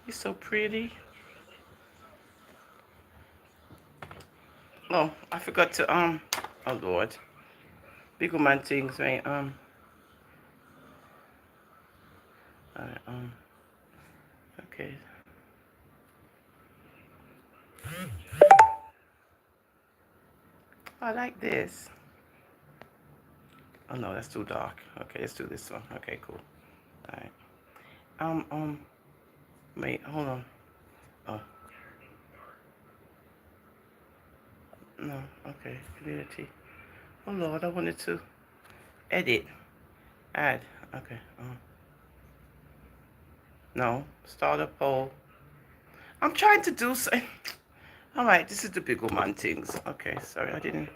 You're so pretty. Oh, I forgot to oh Lord. Big Ooman Tings, right? Alright, okay. I like this. Oh no, that's too dark. Okay, let's do this one. Okay, cool. Alright. Um, wait, hold on. Oh, no, okay, community. Oh Lord, I wanted to edit, add. Okay, no, start a poll. I'm trying to do so. Alright, this is the Big Ooman Tings. Okay, sorry, I didn't.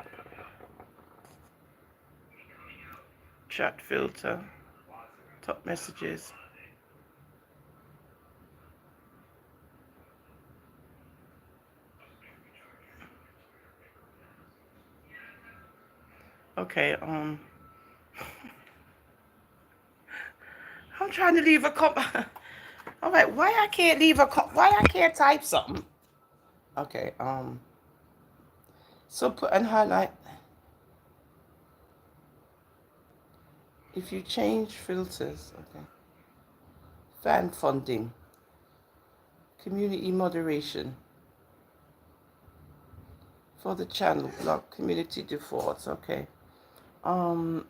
Chat filter, top messages. Okay, I'm trying to leave a comment. All right, why I can't leave a why I can't type something? Okay, so put and highlight. If you change filters, okay. Fan funding, community moderation for the channel block, community defaults. Okay, um,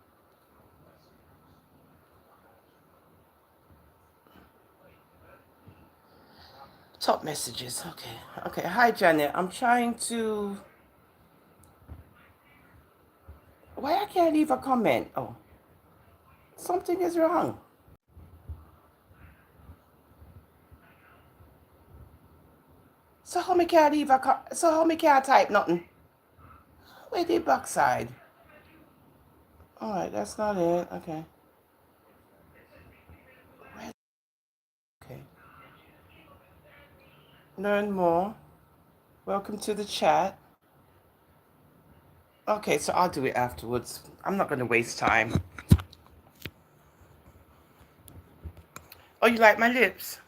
top messages. Okay, okay. Hi Janet, I'm trying to. Why I can't leave a comment? Oh, something is wrong. So how me can't leave a so how me can't type nothing? Where the backside? All right, that's not it. Okay. Okay. Learn more. Welcome to the chat. Okay, so I'll do it afterwards. I'm not going to waste time. Oh, you like my lips?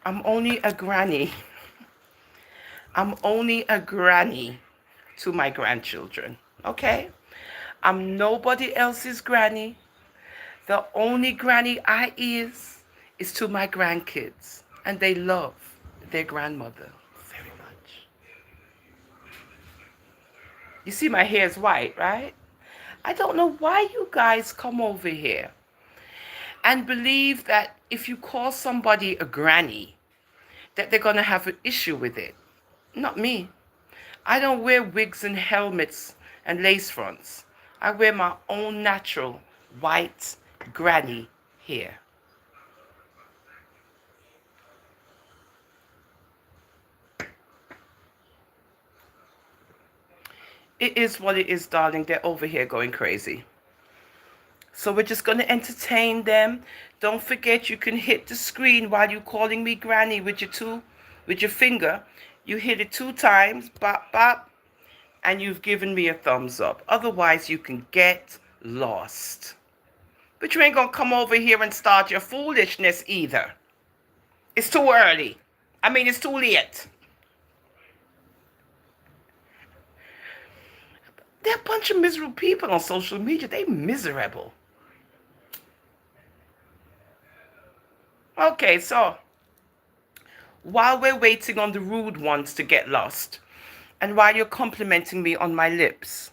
I'm only a granny. I'm only a granny to my grandchildren. Okay? I'm nobody else's granny. The only granny I is to my grandkids. And they love their grandmother very much. You see my hair is white, right? I don't know why you guys come over here and believe that if you call somebody a granny, that they're going to have an issue with it. Not me. I don't wear wigs and helmets and lace fronts. I wear my own natural white granny hair. It is what it is, darling. They're over here going crazy. So we're just going to entertain them. Don't forget you can hit the screen while you're calling me granny with your finger. You hit it 2 times, bop, bop, and you've given me a thumbs up. Otherwise, you can get lost. But you ain't going to come over here and start your foolishness either. It's too early. I mean, it's too late. They're a bunch of miserable people on social media. They miserable. Okay, so while we're waiting on the rude ones to get lost, and while you're complimenting me on my lips,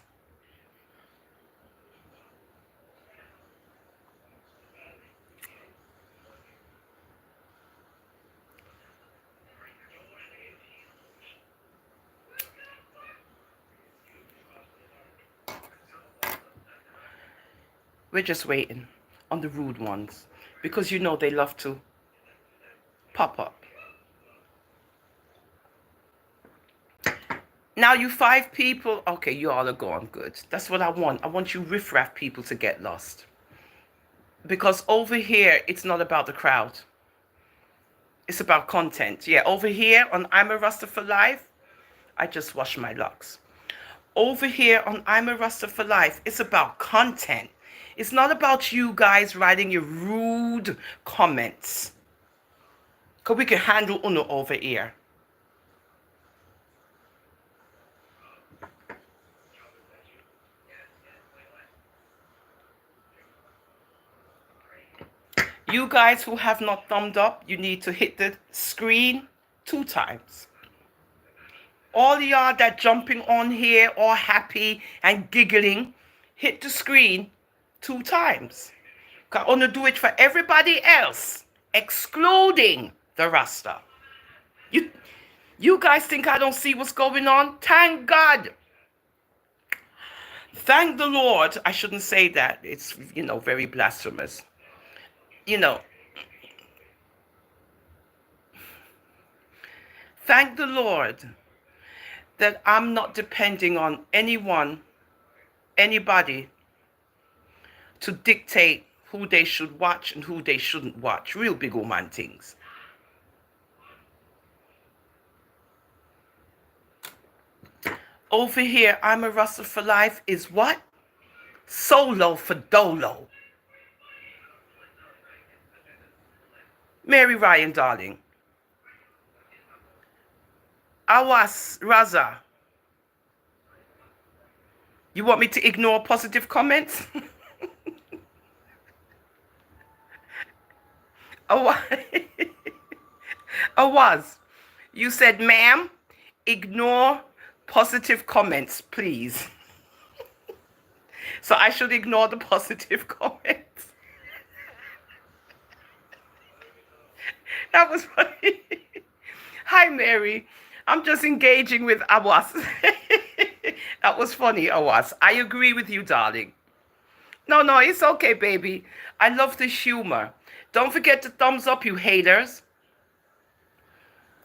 we're just waiting on the rude ones because you know they love to pop up. Now you 5 people, okay, you all are gone. Good. That's what I want. I want you riffraff people to get lost. Because over here, it's not about the crowd. It's about content. Yeah, over here on I'm a Rasta for Life, I just wash my locks. Over here on I'm a Rasta for Life, it's about content. It's not about you guys writing your rude comments. Because we can handle Uno over here. You guys who have not thumbed up, you need to hit the screen 2 times. All y'all that jumping on here, all happy and giggling, hit the screen 2 times. I want to do it for everybody else, excluding the Rasta. You guys think I don't see what's going on? Thank God. Thank the Lord. I shouldn't say that. It's, very blasphemous. Thank the Lord that I'm not depending on anybody, to dictate who they should watch and who they shouldn't watch. Real big Ooman things. Over here, I'm a Rasta for Life is what? Solo for dolo. Mary Ryan, darling. Awas Raza. You want me to ignore positive comments? Awaz. You said, ma'am, ignore positive comments, please. So I should ignore the positive comments. That was funny. Hi, Mary. I'm just engaging with Awas. That was funny, Awas. I agree with you, darling. No, it's okay, baby. I love the humor. Don't forget to thumbs up, you haters.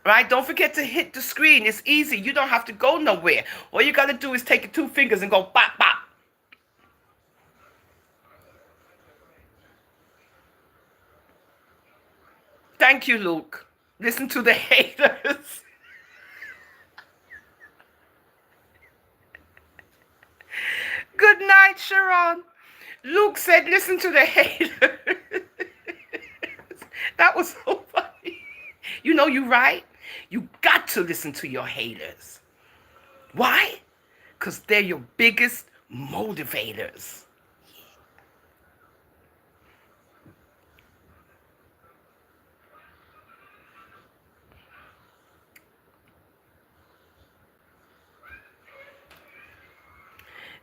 Right? Don't forget to hit the screen. It's easy. You don't have to go nowhere. All you got to do is take your 2 fingers and go bop, bop. Thank you, Luke. Listen to the haters. Good night, Sharon. Luke said, listen to the haters. That was so funny. You're right. You got to listen to your haters. Why? Because they're your biggest motivators.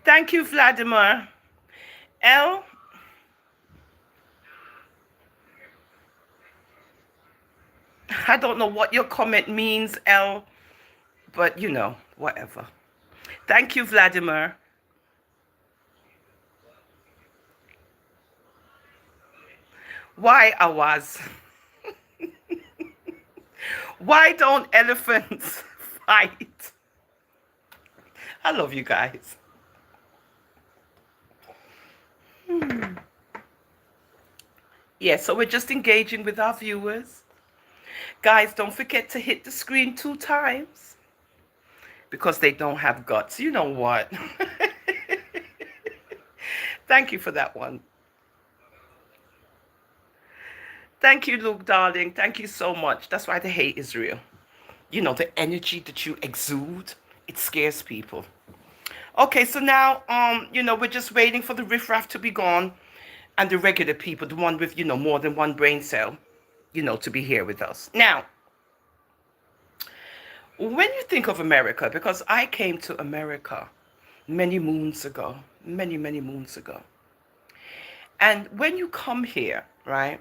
Thank you, Vladimir. L. I don't know what your comment means, L, but whatever. Thank you, Vladimir. Why, Awaz? Why don't elephants fight? I love you guys. Yeah, so we're just engaging with our viewers. Guys, don't forget to hit the screen 2 times. Because they don't have guts. You know what? Thank you for that one. Thank you, Luke, darling. Thank you so much. That's why they hate Israel. The energy that you exude, it scares people. Okay, so now, we're just waiting for the riffraff to be gone and the regular people, the one with, more than one brain cell, to be here with us. Now, when you think of America, because I came to America many moons ago, many, many moons ago. And when you come here, right,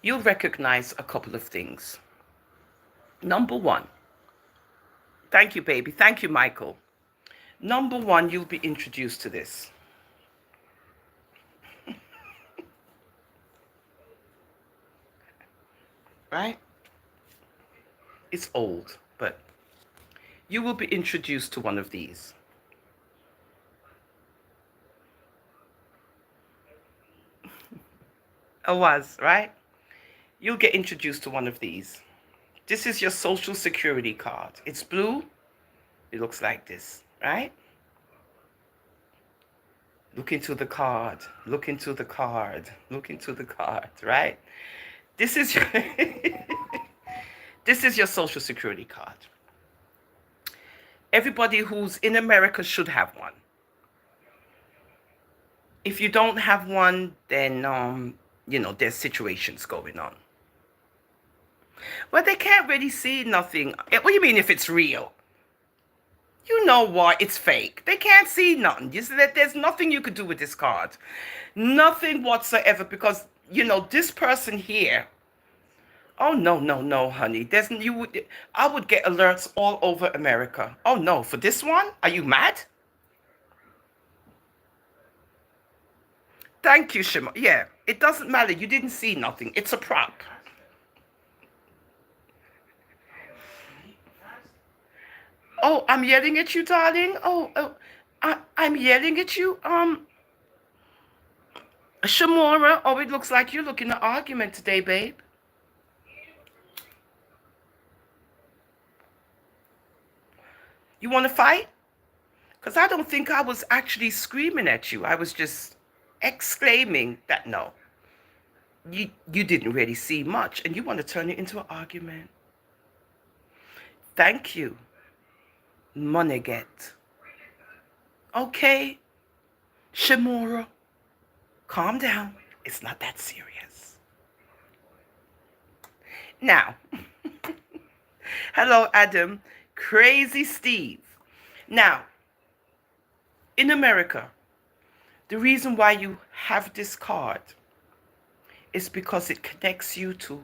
you'll recognize a couple of things. Number one, thank you, baby. Thank you, Michael. Number one, you'll be introduced to this. Right? It's old, but you will be introduced to one of these. I was, right? you'll get introduced to one of these. This is your social security card. It's blue. It looks like this, right? Look into the card. Look into the card. Look into the card, right? This is your this is your social security card. Everybody who's in America should have one. If you don't have one, then there's situations going on. Well, they can't really see nothing. What do you mean if it's real? You know what? It's fake. They can't see nothing. You see that there's nothing you could do with this card. Nothing whatsoever, because this person here. Oh no, no, no, honey. I would get alerts all over America. Oh no, for this one? Are you mad? Thank you, Shima. Yeah, it doesn't matter. You didn't see nothing. It's a prop. Oh, I'm yelling at you, darling. I'm yelling at you. Shamora. Oh, it looks like you're looking at argument today, babe. You want to fight? Because I don't think I was actually screaming at you. I was just exclaiming that no. You didn't really see much, and you want to turn it into an argument. Thank you. Money get. Okay, Shimura, calm down. It's not that serious. Now, hello, Adam. Crazy Steve. Now, in America, the reason why you have this card is because it connects you to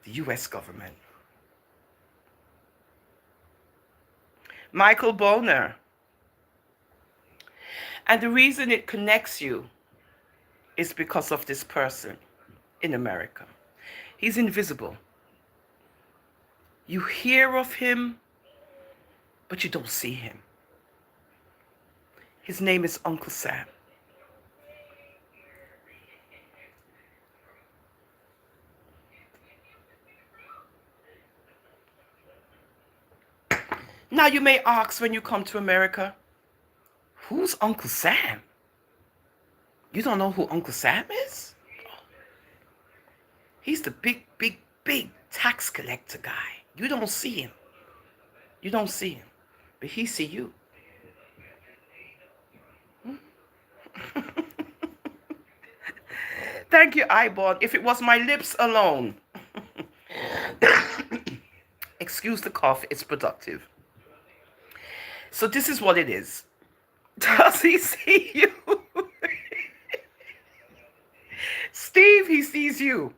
the U.S. government. Michael Boner. And the reason it connects you is because of this person in America. He's invisible. You hear of him, but you don't see him. His name is Uncle Sam. Now you may ask when you come to America, who's Uncle Sam? You don't know who Uncle Sam is? He's the big, big, big tax collector guy. You don't see him. You don't see him. But he see you. Thank you, Ibon. If it was my lips alone. Excuse the cough, it's productive. So this is what it is. Does he see you? Steve, he sees you.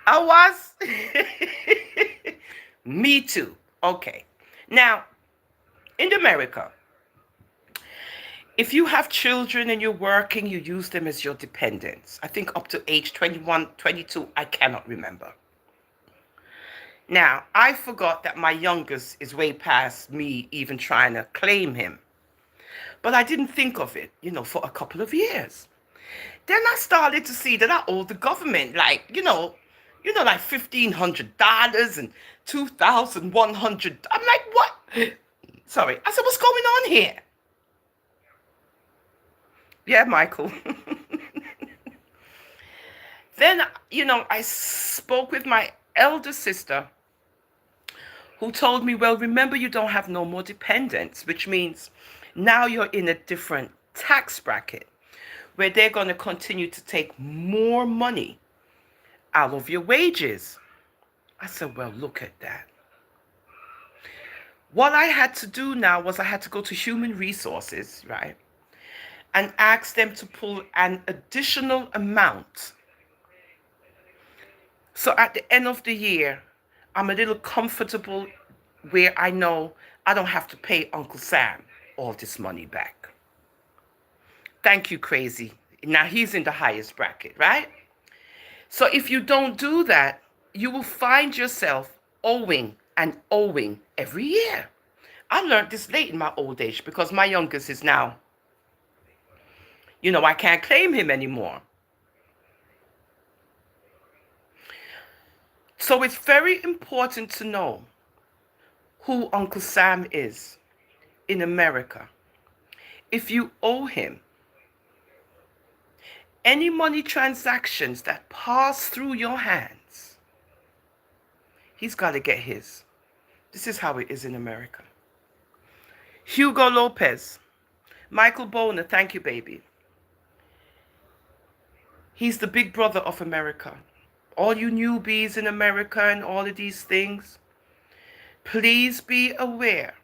I was. Me too. Okay. Now, in America, if you have children and you're working, you use them as your dependents. I think up to age 21, 22, I cannot remember. Now, I forgot that my youngest is way past me even trying to claim him. But I didn't think of it, for a couple of years. Then I started to see that I owe the government, like $1,500 and $2,100. I'm like, what? Sorry. I said, what's going on here? Yeah, Michael. Then, I spoke with my elder sister, who told me, well, remember, you don't have no more dependents, which means now you're in a different tax bracket where they're going to continue to take more money out of your wages. I said, well, look at that. What I had to do now was I had to go to human resources, right? And ask them to pull an additional amount. So at the end of the year, I'm a little comfortable where I know I don't have to pay Uncle Sam all this money back. Thank you, Crazy. Now he's in the highest bracket, right? So if you don't do that, you will find yourself owing and owing every year. I learned this late in my old age because my youngest is now, I can't claim him anymore. So it's very important to know who Uncle Sam is in America. If you owe him any money transactions that pass through your hands, he's got to get his. This is how it is in America. Hugo Lopez, Michael Boner, thank you, baby. He's the big brother of America. All you newbies in America and all of these things, please be aware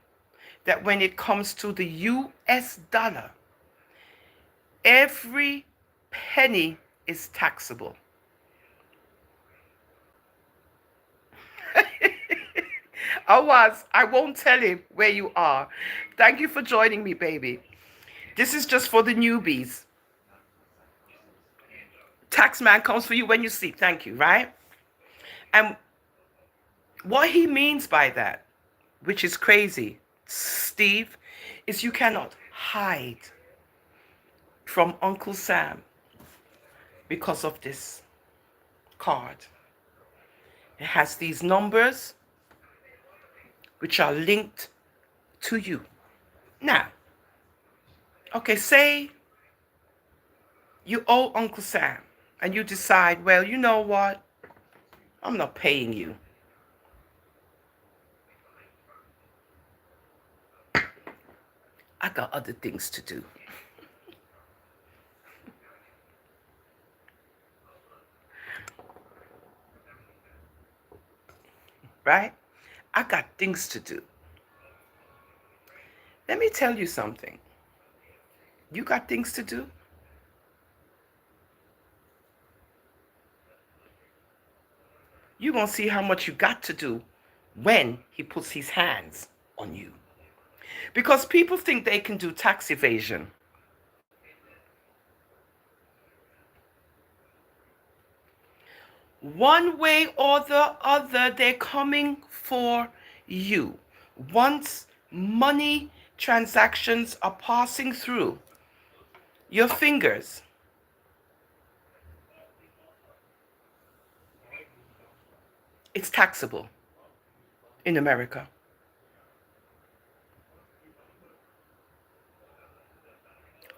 that when it comes to the US dollar, every penny is taxable. I won't tell him where you are. Thank you for joining me, baby. This is just for the newbies. Taxman comes for you when you sleep. Thank you, right? And what he means by that, which is crazy, Steve, is you cannot hide from Uncle Sam because of this card. It has these numbers which are linked to you. Now, okay, say you owe Uncle Sam and you decide, well, you know what? I'm not paying you. I got other things to do. Right? I got things to do. Let me tell you something. You got things to do? You're going to see how much you got to do when he puts his hands on you. Because people think they can do tax evasion. One way or the other, they're coming for you. Once money transactions are passing through your fingers, it's taxable in America.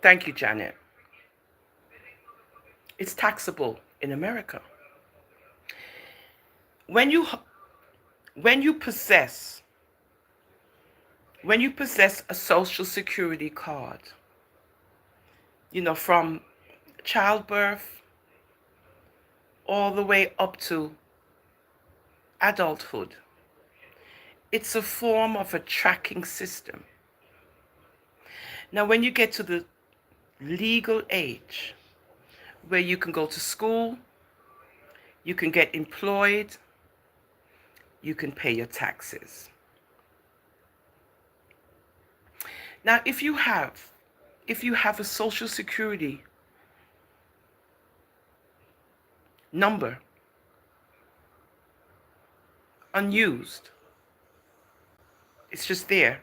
Thank you, Janet. It's taxable in America. When you possess a social security card, you know, from childbirth all the way up to adulthood, it's a form of a tracking system. Now, when you get to the legal age where you can go to school, you can get employed, you can pay your taxes. Now, if you have a social security number unused, it's just there,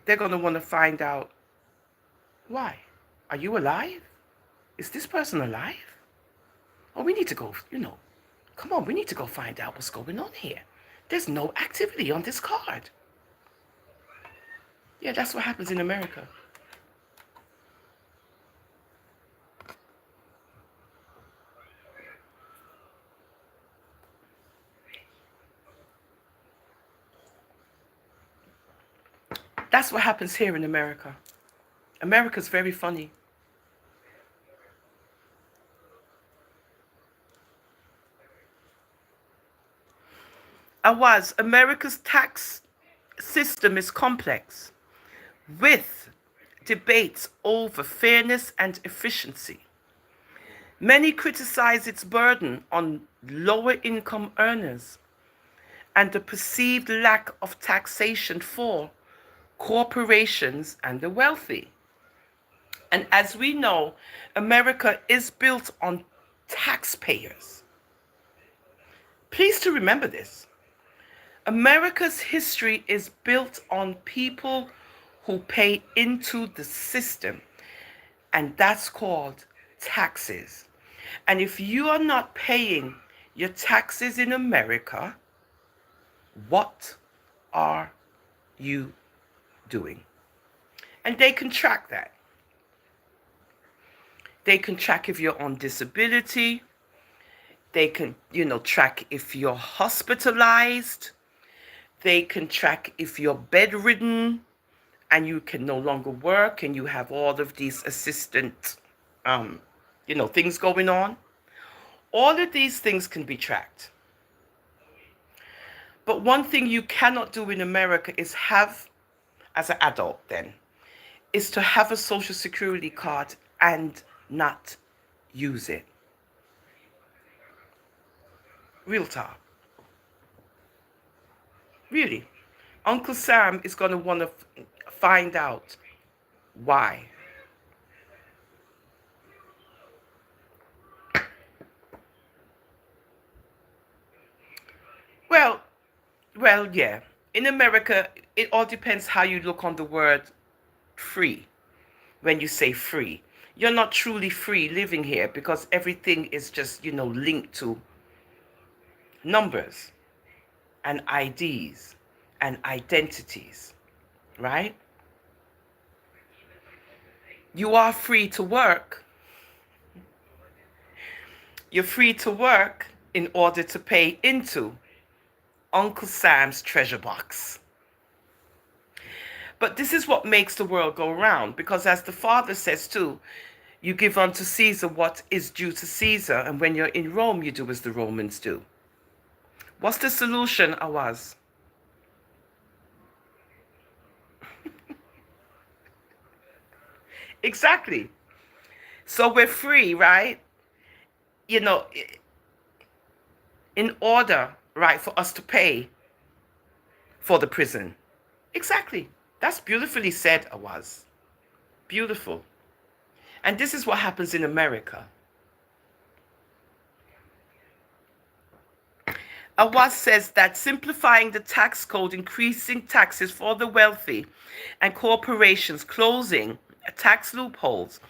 they're going to want to find out why. Are you alive? Is this person alive? Oh, we need to go, come on, we need to go find out what's going on here. There's no activity on this card. Yeah, that's what happens in America. That's what happens here in America. America's very funny. America's tax system is complex, with debates over fairness and efficiency. Many criticize its burden on lower income earners and the perceived lack of taxation for corporations and the wealthy. And as we know, America is built on taxpayers. Please to remember this. America's history is built on people who pay into the system, and that's called taxes. And if you are not paying your taxes in America, what are you doing? And they can track that. They can track if you're on disability. They can, track if you're hospitalized. They can track if you're bedridden and you can no longer work and you have all of these assistant, things going on. All of these things can be tracked. But one thing you cannot do in America is have, as an adult then, is to have a social security card and not use it. Real talk. Really. Uncle Sam is going to want to find out why. Well, yeah. In America, it all depends how you look on the word free. When you say free, you're not truly free living here because everything is just, linked to numbers and IDs and identities, right? You are free to work. You're free to work in order to pay into Uncle Sam's treasure box. But this is what makes the world go round, because as the Father says too, you give unto Caesar what is due to Caesar, and when you're in Rome, you do as the Romans do. What's the solution, Awaz? Exactly. So we're free, right? In order, right, for us to pay for the prison. Exactly. That's beautifully said, Awaz. Beautiful. And this is what happens in America. Awaz says that simplifying the tax code, increasing taxes for the wealthy, and corporations closing tax loopholes,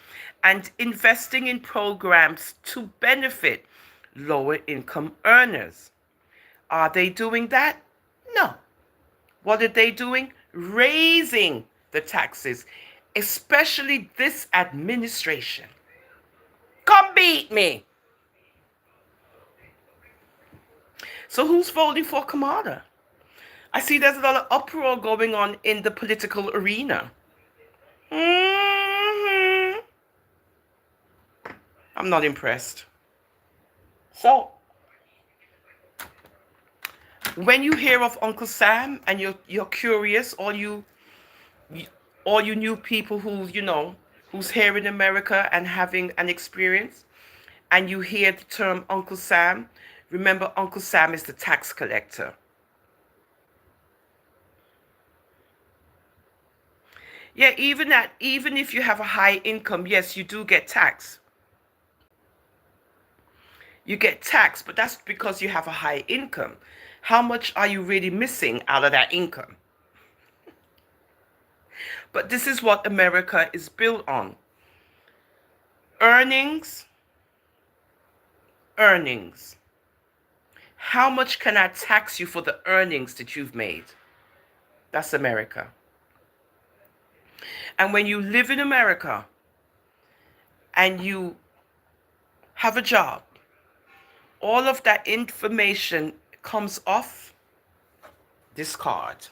and investing in programs to benefit lower income earners. Are they doing that? No. What are they doing? Raising the taxes, especially this administration. Come beat me. So who's voting for Kamala? I see there's a lot of uproar going on in the political arena. I'm not impressed. So, when you hear of Uncle Sam and you're curious, all you new people who's here in America and having an experience, and you hear the term Uncle Sam, remember Uncle Sam is the tax collector. Yeah, even if you have a high income, yes, you do get taxed. You get taxed, but that's because you have a high income. How much are you really missing out of that income? But this is what America is built on. Earnings. How much can I tax you for the earnings that you've made? That's America. And when you live in America and you have a job, all of that information comes off this card,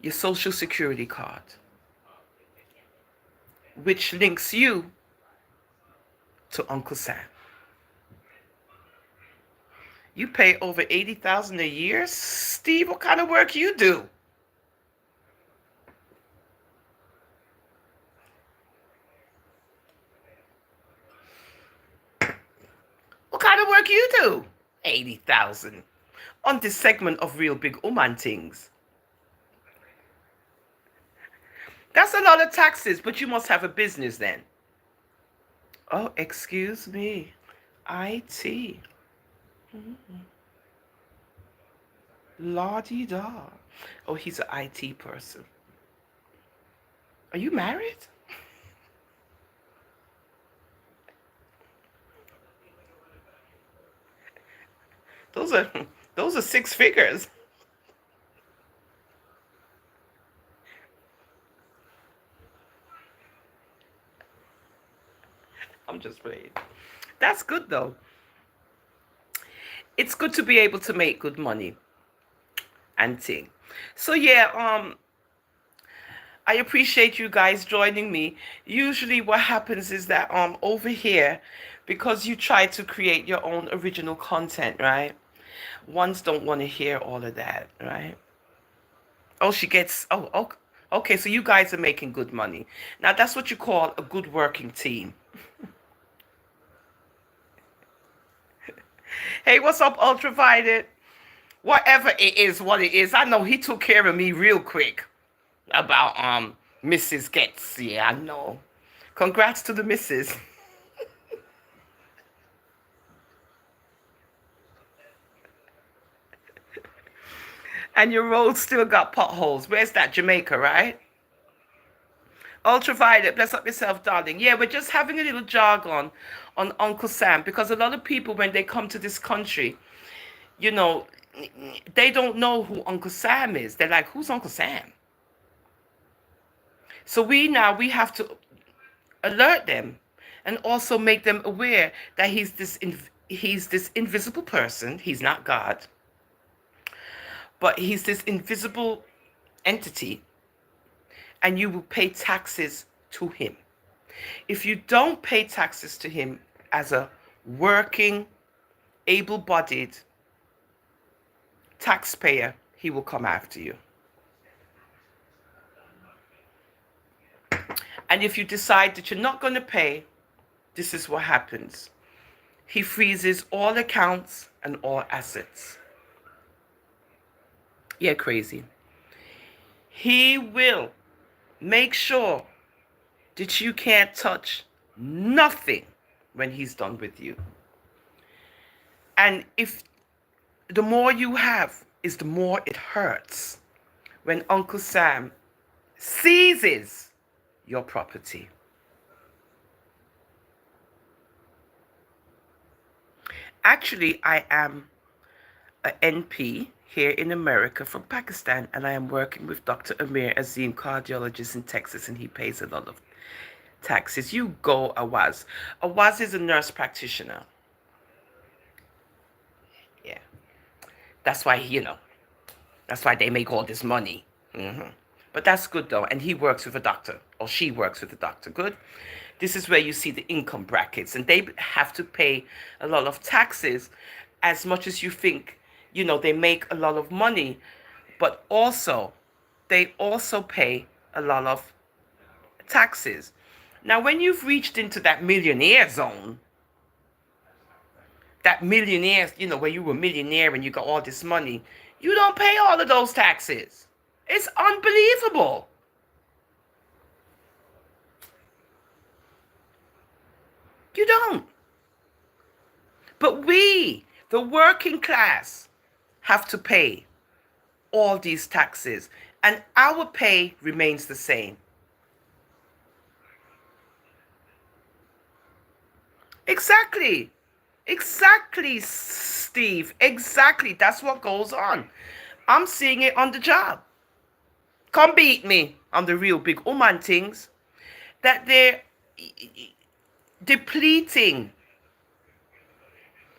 your social security card, which links you to Uncle Sam. You pay over $80,000 a year? Steve, what kind of work you do? What kind of work you do? 80,000 on this segment of Real Big Ooman Tings. That's a lot of taxes, but you must have a business then. Oh, excuse me. IT. La-di-da. Oh, he's an IT person. Are you married? Those are those are six figures. I'm just playing. That's good though. It's good to be able to make good money and thing. So yeah, I appreciate you guys joining me. Usually what happens is that over here, because you try to create your own original content, right? Ones don't want to hear all of that, right? Oh, she gets okay, so you guys are making good money. Now that's what you call a good working team. Hey, what's up, Ultraviolet? Whatever it is, what it is. I know he took care of me real quick about Mrs. Getz. Yeah, I know. Congrats to the missus. And your road still got potholes. Where's that? Jamaica, right? Ultraviolet, bless up yourself, darling. Yeah, we're just having a little jargon on Uncle Sam because a lot of people, when they come to this country, you know, they don't know who Uncle Sam is. They're like, who's Uncle Sam? So we have to alert them and also make them aware that he's this invisible person. He's not God, but he's this invisible entity, and you will pay taxes to him. If you don't pay taxes to him as a working, able-bodied taxpayer, he will come after you. And if you decide that you're not going to pay, this is what happens. He freezes all accounts and all assets. Yeah, crazy. He will make sure that you can't touch nothing when he's done with you. And if the more you have is the more it hurts when Uncle Sam seizes your property. Actually, I am an NP here in America from Pakistan, and I am working with Dr. Amir Azim, cardiologist in Texas, and he pays a lot of taxes. You go, Awaz. Awaz is a nurse practitioner. Yeah. That's why, that's why they make all this money. But that's good though. And he works with a doctor, or she works with a doctor. Good. This is where you see the income brackets, and they have to pay a lot of taxes as much as you think, they make a lot of money, but also they also pay a lot of taxes. Now, when you've reached into that millionaire zone, that millionaire, where you were a millionaire and you got all this money, you don't pay all of those taxes. It's unbelievable. You don't. But we, the working class, have to pay all these taxes, and our pay remains the same. Exactly. Exactly, Steve. Exactly. That's what goes on. I'm seeing it on the job. Come beat me on the real big Ooman Tings. That they're depleting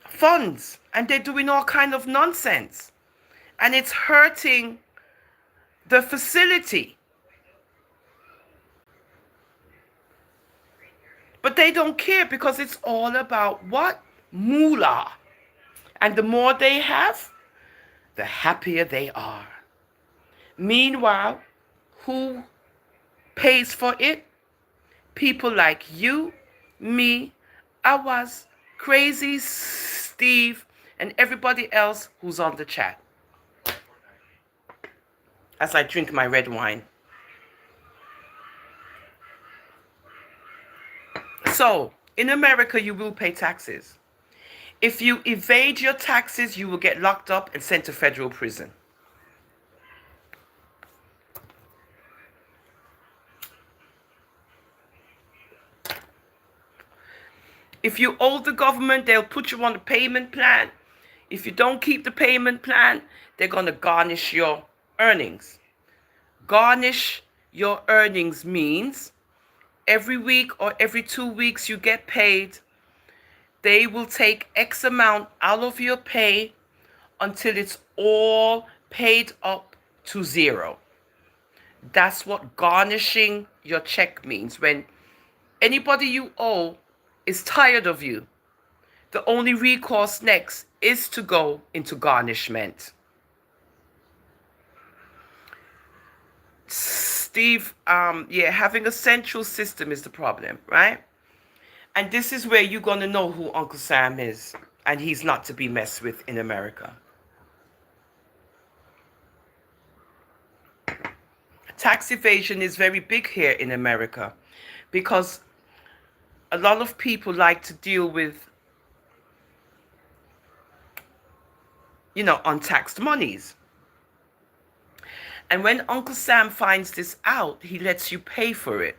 funds and they're doing all kind of nonsense. And it's hurting the facility. But they don't care because it's all about what? Moolah. And the more they have, the happier they are. Meanwhile, who pays for it? People like you, me, Awaz, Crazy Steve, and everybody else who's on the chat. As I drink my red wine. So, in America, you will pay taxes. If you evade your taxes, you will get locked up and sent to federal prison. If you owe the government, they'll put you on a payment plan. If you don't keep the payment plan, they're going to garnish your earnings. Garnish your earnings means every week or every 2 weeks you get paid, they will take X amount out of your pay until it's all paid up to zero. That's what garnishing your check means. When anybody you owe is tired of you, the only recourse next is to go into garnishment. Steve, yeah, having a central system is the problem, right? And this is where you're going to know who Uncle Sam is, and he's not to be messed with in America. Tax evasion is very big here in America because a lot of people like to deal with, untaxed monies. And when Uncle Sam finds this out, he lets you pay for it.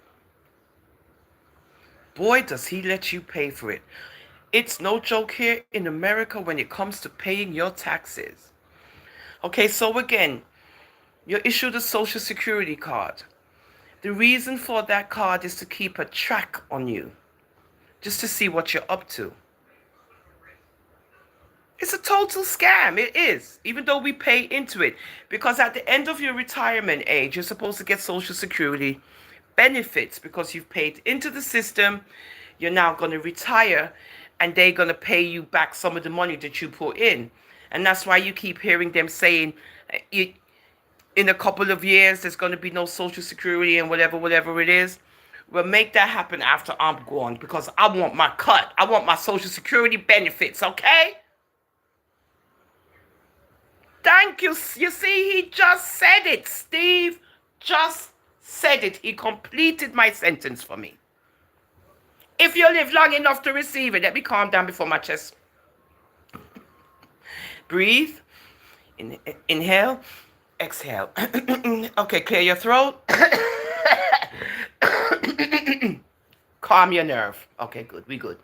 Boy, does he let you pay for it. It's no joke here in America when it comes to paying your taxes. Okay, so again, you're issued a Social Security card. The reason for that card is to keep a track on you, just to see what you're up to. It's a total scam. It is, even though we pay into it. Because at the end of your retirement age, you're supposed to get Social Security benefits because you've paid into the system. You're now going to retire, and they're going to pay you back some of the money that you put in. And that's why you keep hearing them saying, in a couple of years, there's going to be no Social Security and whatever it is. We'll make that happen after I'm gone because I want my cut. I want my Social Security benefits, okay? Thank you. You see, he just said it. Steve just said it. He completed my sentence for me. If you live long enough to receive it, let me calm down before my chest. Breathe. Inhale. Exhale. Okay, clear your throat. Calm your nerve. Okay, good. We good.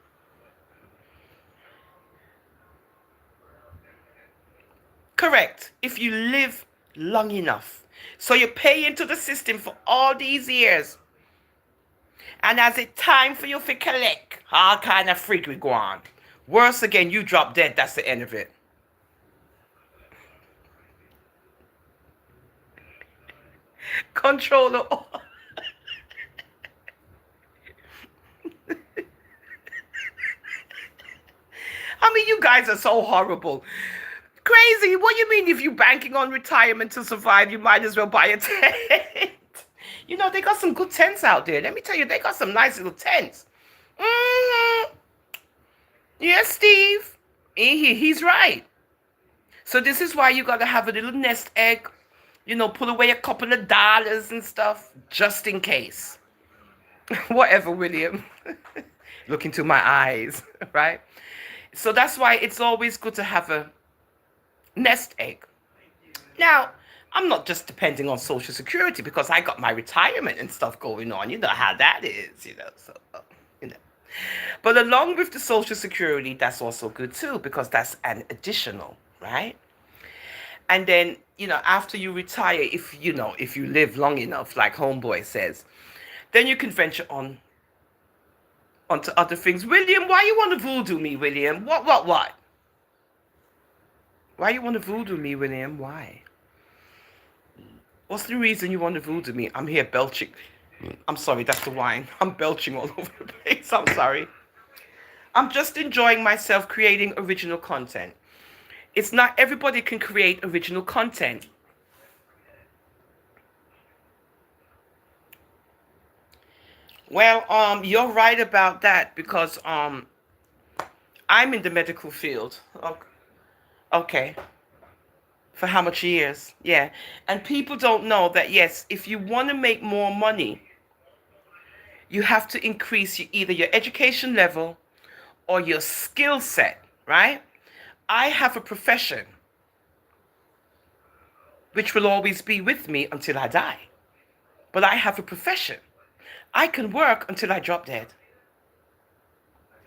Correct. If you live long enough. So you pay into the system for all these years. And as it time for you to collect, all kind of freak we go on. Worse again, you drop dead. That's the end of it. Controller. I mean, you guys are so horrible. Crazy. What do you mean if you're banking on retirement to survive, you might as well buy a tent? They got some good tents out there. Let me tell you, they got some nice little tents. Mm-hmm. Yes, Steve. He's right. So this is why you got to have a little nest egg, put away a couple of dollars and stuff, just in case. Whatever, William. Look into my eyes, right? So that's why it's always good to have a nest egg. Now, I'm not just depending on Social Security because I got my retirement and stuff going on. You know how that is, so, But along with the Social Security, that's also good too because that's an additional, right? And then, after you retire, if you live long enough, like Homeboy says, then you can venture onto other things. William, why you want to voodoo me, William? What? Why you want to voodoo me, William? Why? What's the reason you want to voodoo me? I'm here belching. I'm sorry, that's the wine. I'm belching all over the place. I'm sorry. I'm just enjoying myself creating original content. It's not everybody can create original content. Well, you're right about that because I'm in the medical field. Okay. For how much years? Yeah. And people don't know that, yes, if you want to make more money, you have to increase either your education level or your skill set, right? I have a profession which will always be with me until I die. But I have a profession. I can work until I drop dead.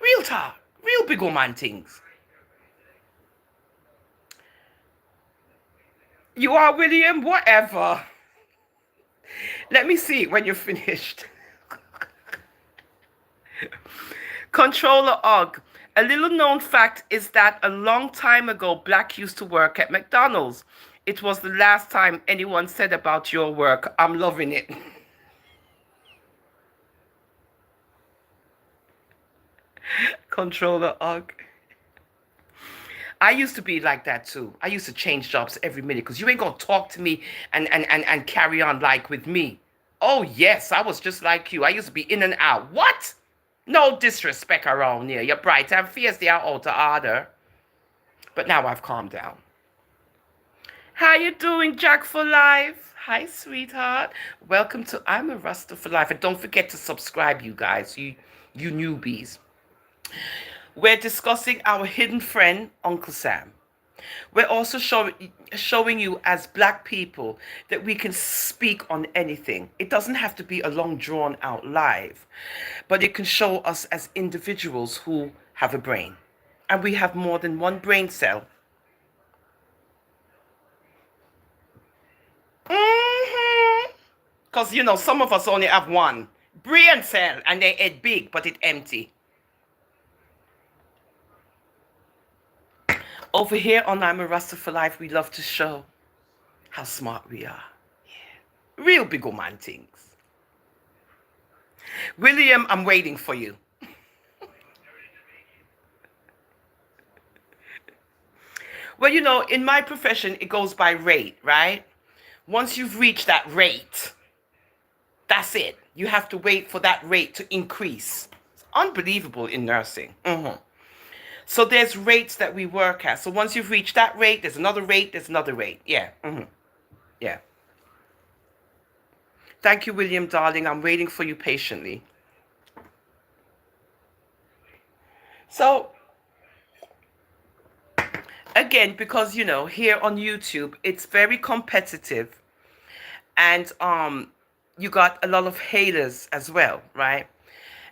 Real talk. Real big old man things. You are William? Whatever. Let me see it when you're finished. Controller Og. A little known fact is that a long time ago, Black used to work at McDonald's. It was the last time anyone said about your work. I'm loving it. Controller Og. I used to be like that too. I used to change jobs every minute because you ain't gonna talk to me and carry on like with me. Oh yes, I was just like you. I used to be in and out. What? No disrespect around here. You're bright and fierce, they are out of order. But now I've calmed down. How you doing, Jack for Life? Hi, sweetheart. Welcome to I'm a Rasta for Life. And don't forget to subscribe, you guys, you newbies. We're discussing our hidden friend, Uncle Sam. We're also showing you as Black people that we can speak on anything. It doesn't have to be a long drawn out live, but it can show us as individuals who have a brain. And we have more than one brain cell. Because, some of us only have one brain cell and they head big, but it empty. Over here on I'm a Rasta for Life, we love to show how smart we are. Yeah. Real big Ooman things. William, I'm waiting for you. Well, in my profession, it goes by rate, right? Once you've reached that rate, that's it. You have to wait for that rate to increase. It's unbelievable in nursing. So there's rates that we work at. So once you've reached that rate, there's another rate, there's another rate. Yeah. Yeah. Thank you, William, darling. I'm waiting for you patiently. So, again, because, here on YouTube, it's very competitive. And you got a lot of haters as well, right?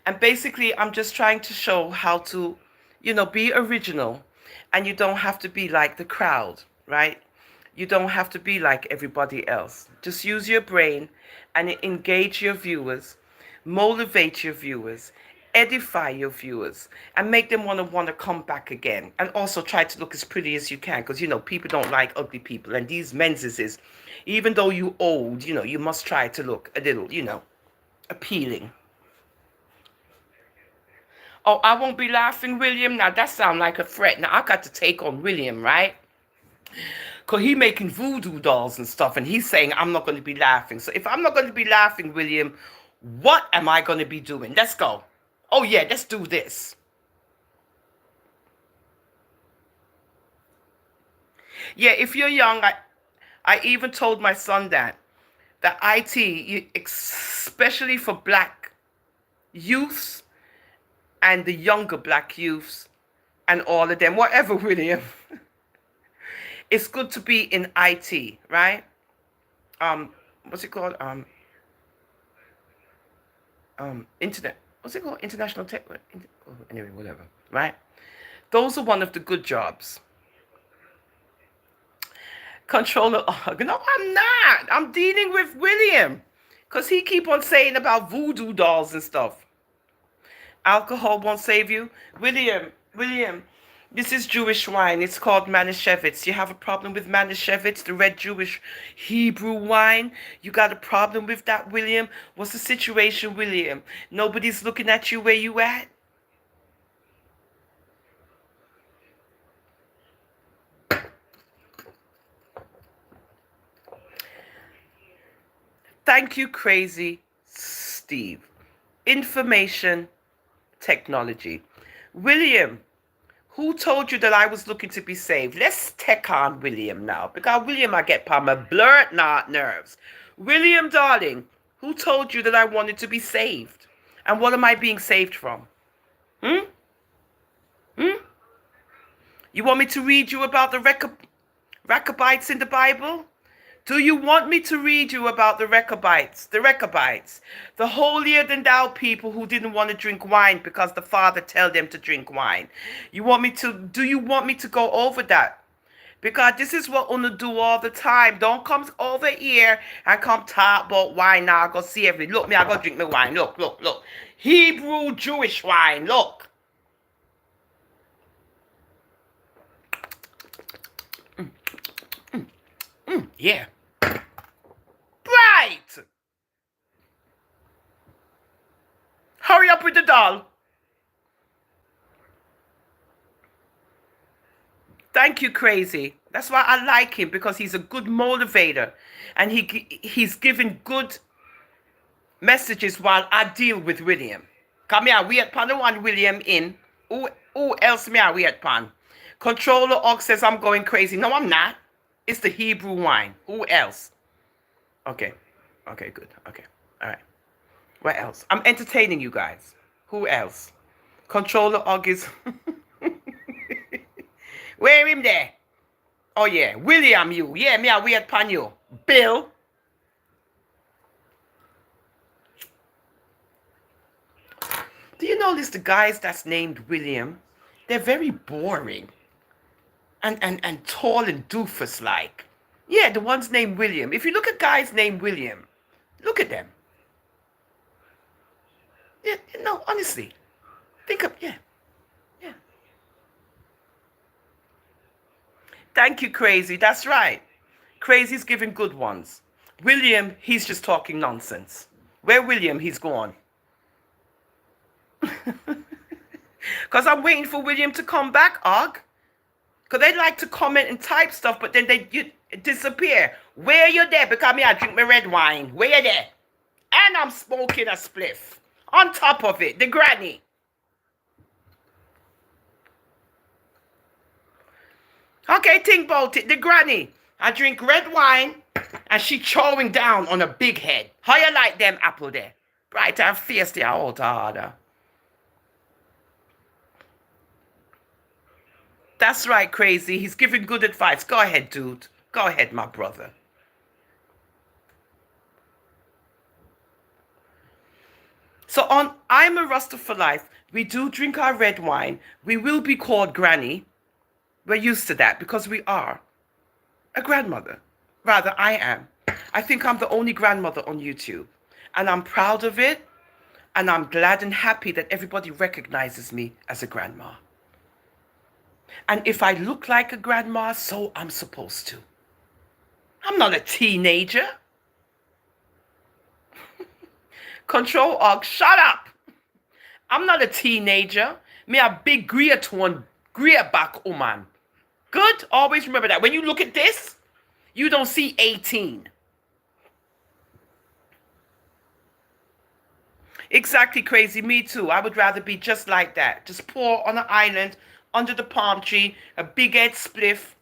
And basically, I'm just trying to show how to, be original. And you don't have to be like the crowd, right? You don't have to be like everybody else. Just use your brain and engage your viewers, motivate your viewers, edify your viewers, and make them want to come back again. And also try to look as pretty as you can, because, people don't like ugly people. And these menses, even though you old, you must try to look a little, appealing. Oh, I won't be laughing, William. Now, that sounds like a threat. Now, I got to take on William, right? Because he making voodoo dolls and stuff, and he's saying I'm not going to be laughing. So if I'm not going to be laughing, William, what am I going to be doing? Let's go. Oh, yeah, let's do this. Yeah, if you're young, I even told my son that IT, especially for Black youths and the younger Black youths and all of them, whatever, William, it's good to be in IT, right? What's it called? Internet. What's it called? International tech. Anyway, whatever, right? Those are one of the good jobs. Controller. No, I'm not. I'm dealing with William, because he keep on saying about voodoo dolls and stuff. Alcohol won't save you. William, this is Jewish wine. It's called Manischewitz. You have a problem with Manischewitz, the red Jewish Hebrew wine? You got a problem with that, William? What's the situation, William? Nobody's looking at you where you at? Thank you, Crazy Steve. Information technology. William, who told you that I was looking to be saved? Let's take on William now, because William, I get by my blurred nerves. William, darling, who told you that I wanted to be saved? And what am I being saved from? You want me to read you about the Rechabites in the Bible? Do you want me to read you about the Rechabites? The holier than thou people who didn't want to drink wine because the Father tell them to drink wine. Do you want me to go over that? Because this is what Una do all the time. Don't come over here and come talk about wine now. Go see everything. Look, me, I go drink my wine. Look, look, look. Hebrew Jewish wine. Look. Yeah. Right. Hurry up with the doll. Thank you, Crazy. That's why I like him, because he's a good motivator. And he's giving good messages while I deal with William. Come here, we at pan the one William in. Who else me are we at pan? Controller Og says I'm going crazy. No, I'm not. It's the Hebrew wine. Who else? Okay. Okay, good. Okay. All right. What else? I'm entertaining you guys. Who else? Controller Og is... Where him there? Oh, yeah. William, you. Yeah, me are we at pan you. Bill. Do you notice the guys that's named William? They're very boring. And tall and doofus like. Yeah, the ones named William. If you look at guys named William, look at them. Yeah, no, honestly. Think of, yeah. Yeah. Thank you, Crazy. That's right. Crazy's giving good ones. William, he's just talking nonsense. Where William, he's gone. Because I'm waiting for William to come back, Og. Because they like to comment and type stuff, but then they disappear. Where you there? Because me, I drink my red wine. Where you there? And I'm smoking a spliff. On top of it, the granny. Okay, think about it. The granny. I drink red wine, and she chowing down on a big head. How you like them apple there? Bright and fierce, they are all harder. That's right, Crazy. He's giving good advice. Go ahead, dude. Go ahead, my brother. So on I'm a Rasta for Life, we do drink our red wine. We will be called Granny. We're used to that because we are a grandmother. Rather, I am. I think I'm the only grandmother on YouTube. And I'm proud of it. And I'm glad and happy that everybody recognizes me as a grandma. And if I look like a grandma, so I'm supposed to. I'm not a teenager. Control Og, shut up. I'm not a teenager. Me a big greer tone, greer back Ooman. Good? Always remember that. When you look at this, you don't see 18. Exactly, Crazy. Me too. I would rather be just like that. Just poor on an island, under the palm tree, a big head spliff,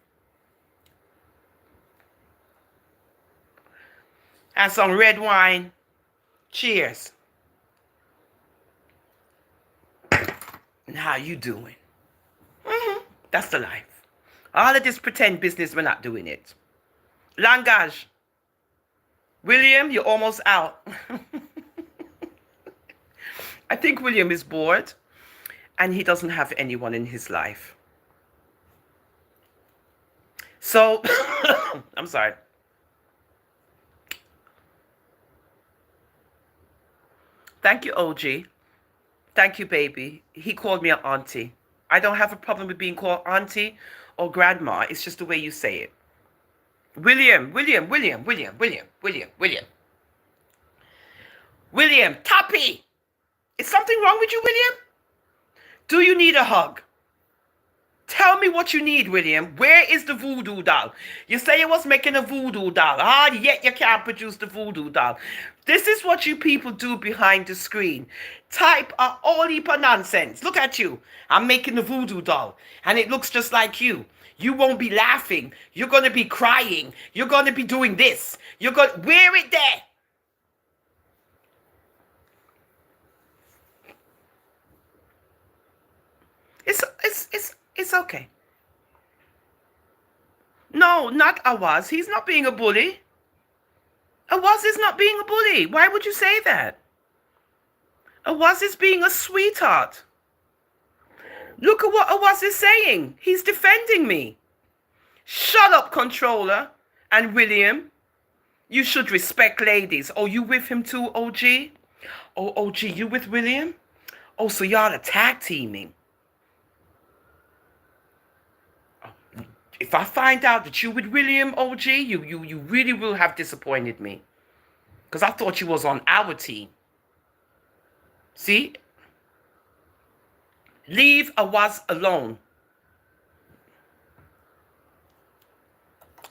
and some red wine. Cheers. And how you doing? That's the life. All of this pretend business, we're not doing it. Langage. William, you're almost out. I think William is bored and he doesn't have anyone in his life. So, I'm sorry. Thank you, OG. Thank you, baby. He called me an auntie. I don't have a problem with being called auntie or grandma. It's just the way you say it. William. William, Tappy. Is something wrong with you, William? Do you need a hug? Tell me what you need, William. Where is the voodoo doll? You say you was making a voodoo doll. Yet you can't produce the voodoo doll. This is what you people do behind the screen. Type a whole heap of nonsense. Look at you. I'm making the voodoo doll. And it looks just like you. You won't be laughing. You're going to be crying. You're going to be doing this. You're going to wear it there. It's okay. No, not Awaz. He's not being a bully. Awaz is not being a bully. Why would you say that? Awaz is being a sweetheart. Look at what Awaz is saying. He's defending me. Shut up, controller. And William, you should respect ladies. Oh, you with him too, OG? Oh, OG, you with William? Oh, so y'all are tag teaming. If I find out that you with William, OG, you really will have disappointed me. Because I thought you was on our team. See? Leave Awaz alone.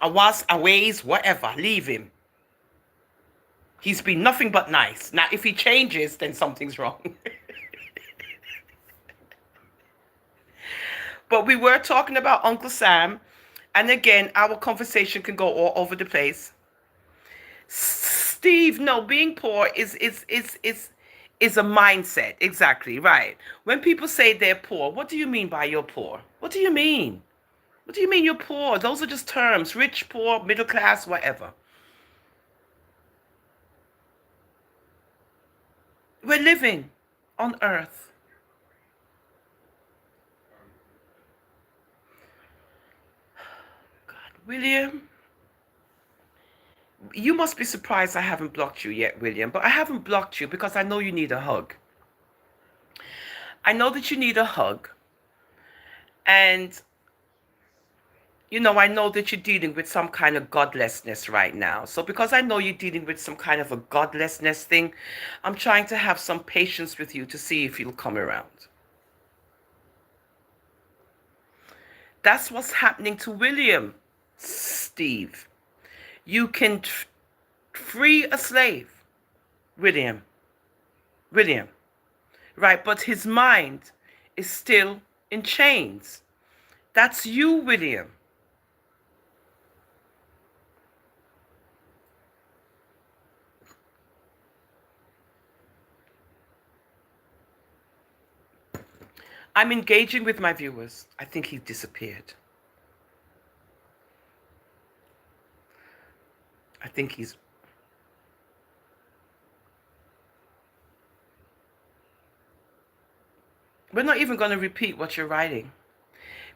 Awaz, Aways, whatever. Leave him. He's been nothing but nice. Now, if he changes, then something's wrong. But we were talking about Uncle Sam. And again, our conversation can go all over the place. Steve, no, being poor is a mindset. Exactly, right. When people say they're poor, what do you mean by you're poor? What do you mean? What do you mean you're poor? Those are just terms. Rich, poor, middle class, whatever. We're living on earth. God, William, you must be surprised I haven't blocked you yet, William. But I haven't blocked you because I know you need a hug. I know that you need a hug. And, I know that you're dealing with some kind of godlessness right now. So because I know you're dealing with some kind of a godlessness thing, I'm trying to have some patience with you to see if you'll come around. That's what's happening to William, Steve. You can free a slave, William. Right, but his mind is still in chains. That's you, William. I'm engaging with my viewers. I think he disappeared. I think he's... We're not even going to repeat what you're writing.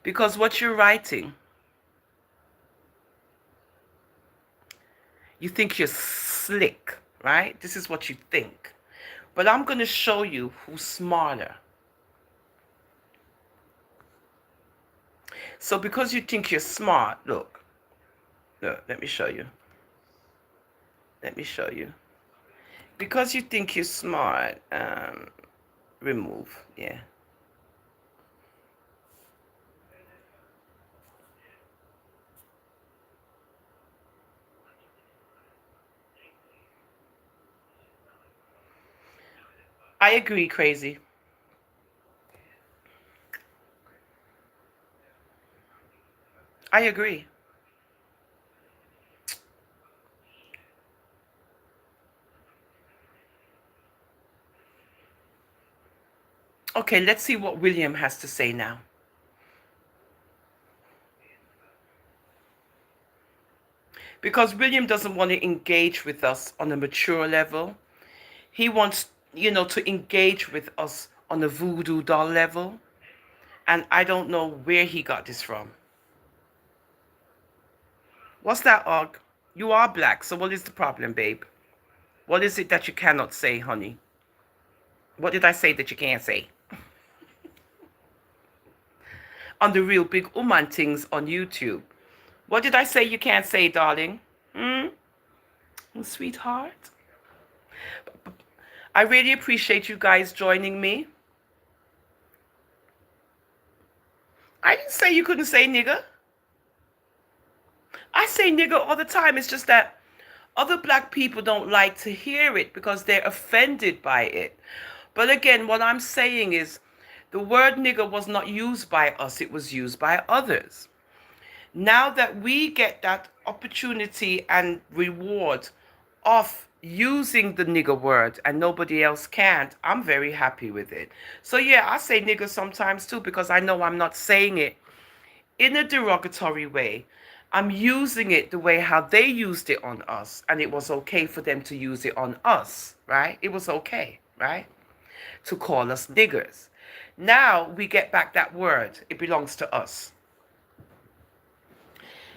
Because what you're writing, you think you're slick, right? This is what you think. But I'm going to show you who's smarter. So because you think you're smart, look, let me show you. Let me show you. Because you think you're smart, remove, yeah. I agree, crazy. I agree. Okay, let's see what William has to say now. Because William doesn't want to engage with us on a mature level. He wants, to engage with us on a voodoo doll level. And I don't know where he got this from. What's that, Og? You are black, so what is the problem, babe? What is it that you cannot say, honey? What did I say that you can't say? On the real big Ooman Tings on YouTube. What did I say you can't say, darling? Sweetheart? I really appreciate you guys joining me. I didn't say you couldn't say nigger. I say nigger all the time. It's just that other black people don't like to hear it because they're offended by it. But again, what I'm saying is the word nigger was not used by us. It was used by others. Now that we get that opportunity and reward of using the nigger word and nobody else can't, I'm very happy with it. So yeah, I say nigger sometimes too because I know I'm not saying it in a derogatory way. I'm using it the way how they used it on us, and it was okay for them to use it on us, right? It was okay, right? To call us niggers. Now we get back that word. It belongs to us.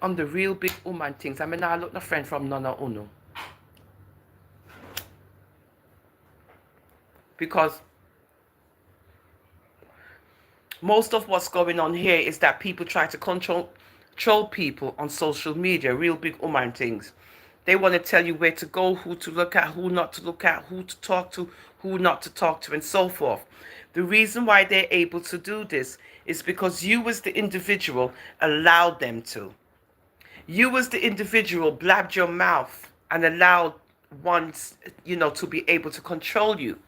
I'm the real big Ooman things. I mean, I look no friend from Nana Uno. Because most of what's going on here is that people try to control people on social media, real big Ooman things. They want to tell you where to go, who to look at, who not to look at, who to talk to, who not to talk to, and so forth. The reason why they're able to do this is because you as the individual allowed them to. You as the individual blabbed your mouth and allowed ones, to be able to control you.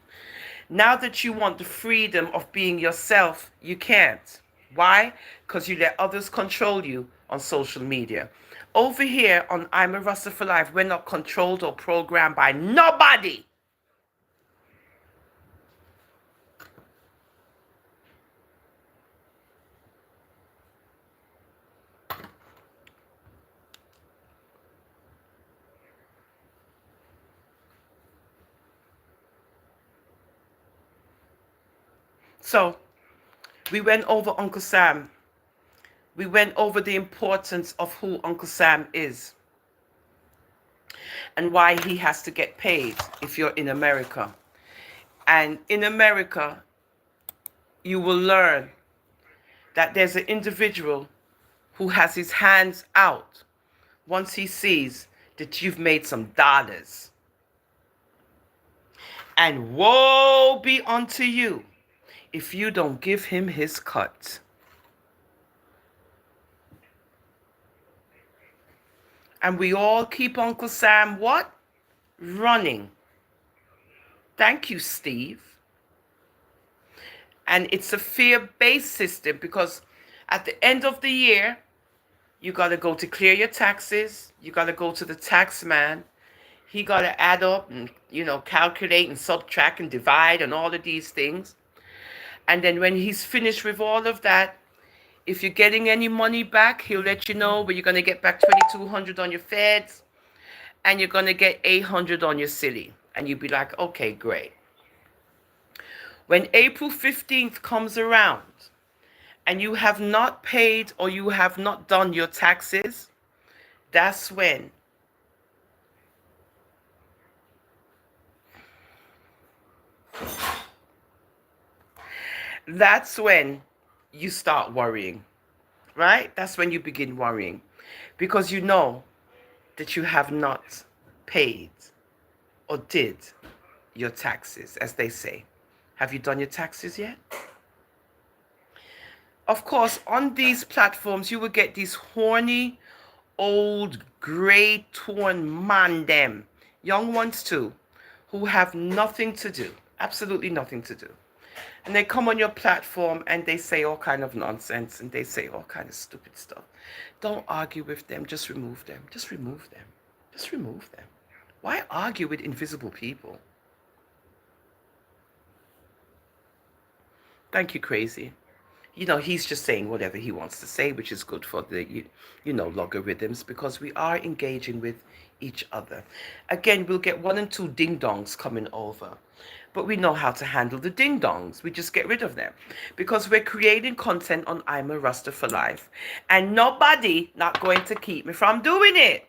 Now that you want the freedom of being yourself, you can't. Why? Because you let others control you on social media. Over here on I'm a Rasta for Life, we're not controlled or programmed by nobody. So we went over Uncle Sam. We went over the importance of who Uncle Sam is and why he has to get paid if you're in America. And in America, you will learn that there's an individual who has his hands out once he sees that you've made some dollars. And woe be unto you if you don't give him his cut. And we all keep Uncle Sam what? Running. Thank you, Steve. And it's a fear-based system because at the end of the year, you got to go to clear your taxes. You got to go to the tax man. He got to add up and, calculate and subtract and divide and all of these things. And then when he's finished with all of that, if you're getting any money back, he'll let you know, but you're going to get back 2,200 on your feds and you're going to get 800 on your silly. And you'll be like, okay, great. When April 15th comes around and you have not paid or you have not done your taxes, that's when you start worrying, right? That's when you begin worrying because you know that you have not paid or did your taxes, as they say. Have you done your taxes yet? Of course, on these platforms, you will get these horny, old, grey, torn man them, young ones too, who have nothing to do, absolutely nothing to do. And they come on your platform and they say all kind of nonsense and they say all kind of stupid stuff. Don't argue with them, just remove them. Just remove them. Just remove them. Why argue with invisible people? Thank you, Crazy. He's just saying whatever he wants to say, which is good for the, logarithms, because we are engaging with each other. Again, we'll get 1 and 2 ding-dongs coming over, but we know how to handle the ding-dongs. We just get rid of them because we're creating content on I'm a Rasta for Life, and nobody not going to keep me from doing it.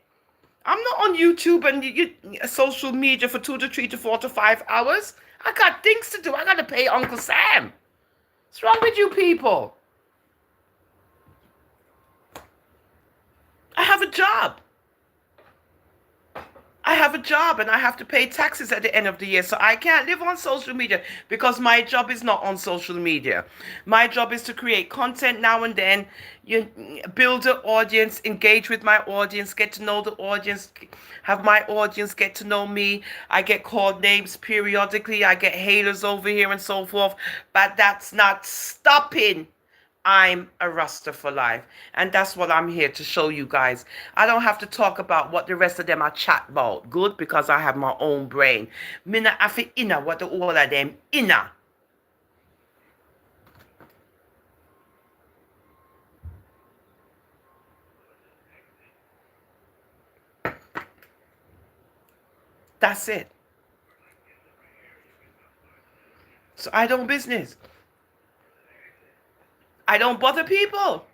I'm not on YouTube and social media for 2 to 3 to 4 to 5 hours. I got things to do. I got to pay Uncle Sam. What's wrong with you people? I have a job. I have a job and I have to pay taxes at the end of the year. So I can't live on social media because my job is not on social media. My job is to create content now and then, you build an audience, engage with my audience, get to know the audience, have my audience get to know me. I get called names periodically. I get haters over here and so forth. But that's not stopping I'm a Rasta for Life. And that's what I'm here to show you guys. I don't have to talk about what the rest of them are chat about. Good, because I have my own brain. Mina afi inna what the all of them inna. That's it. So I don't business. I don't bother people.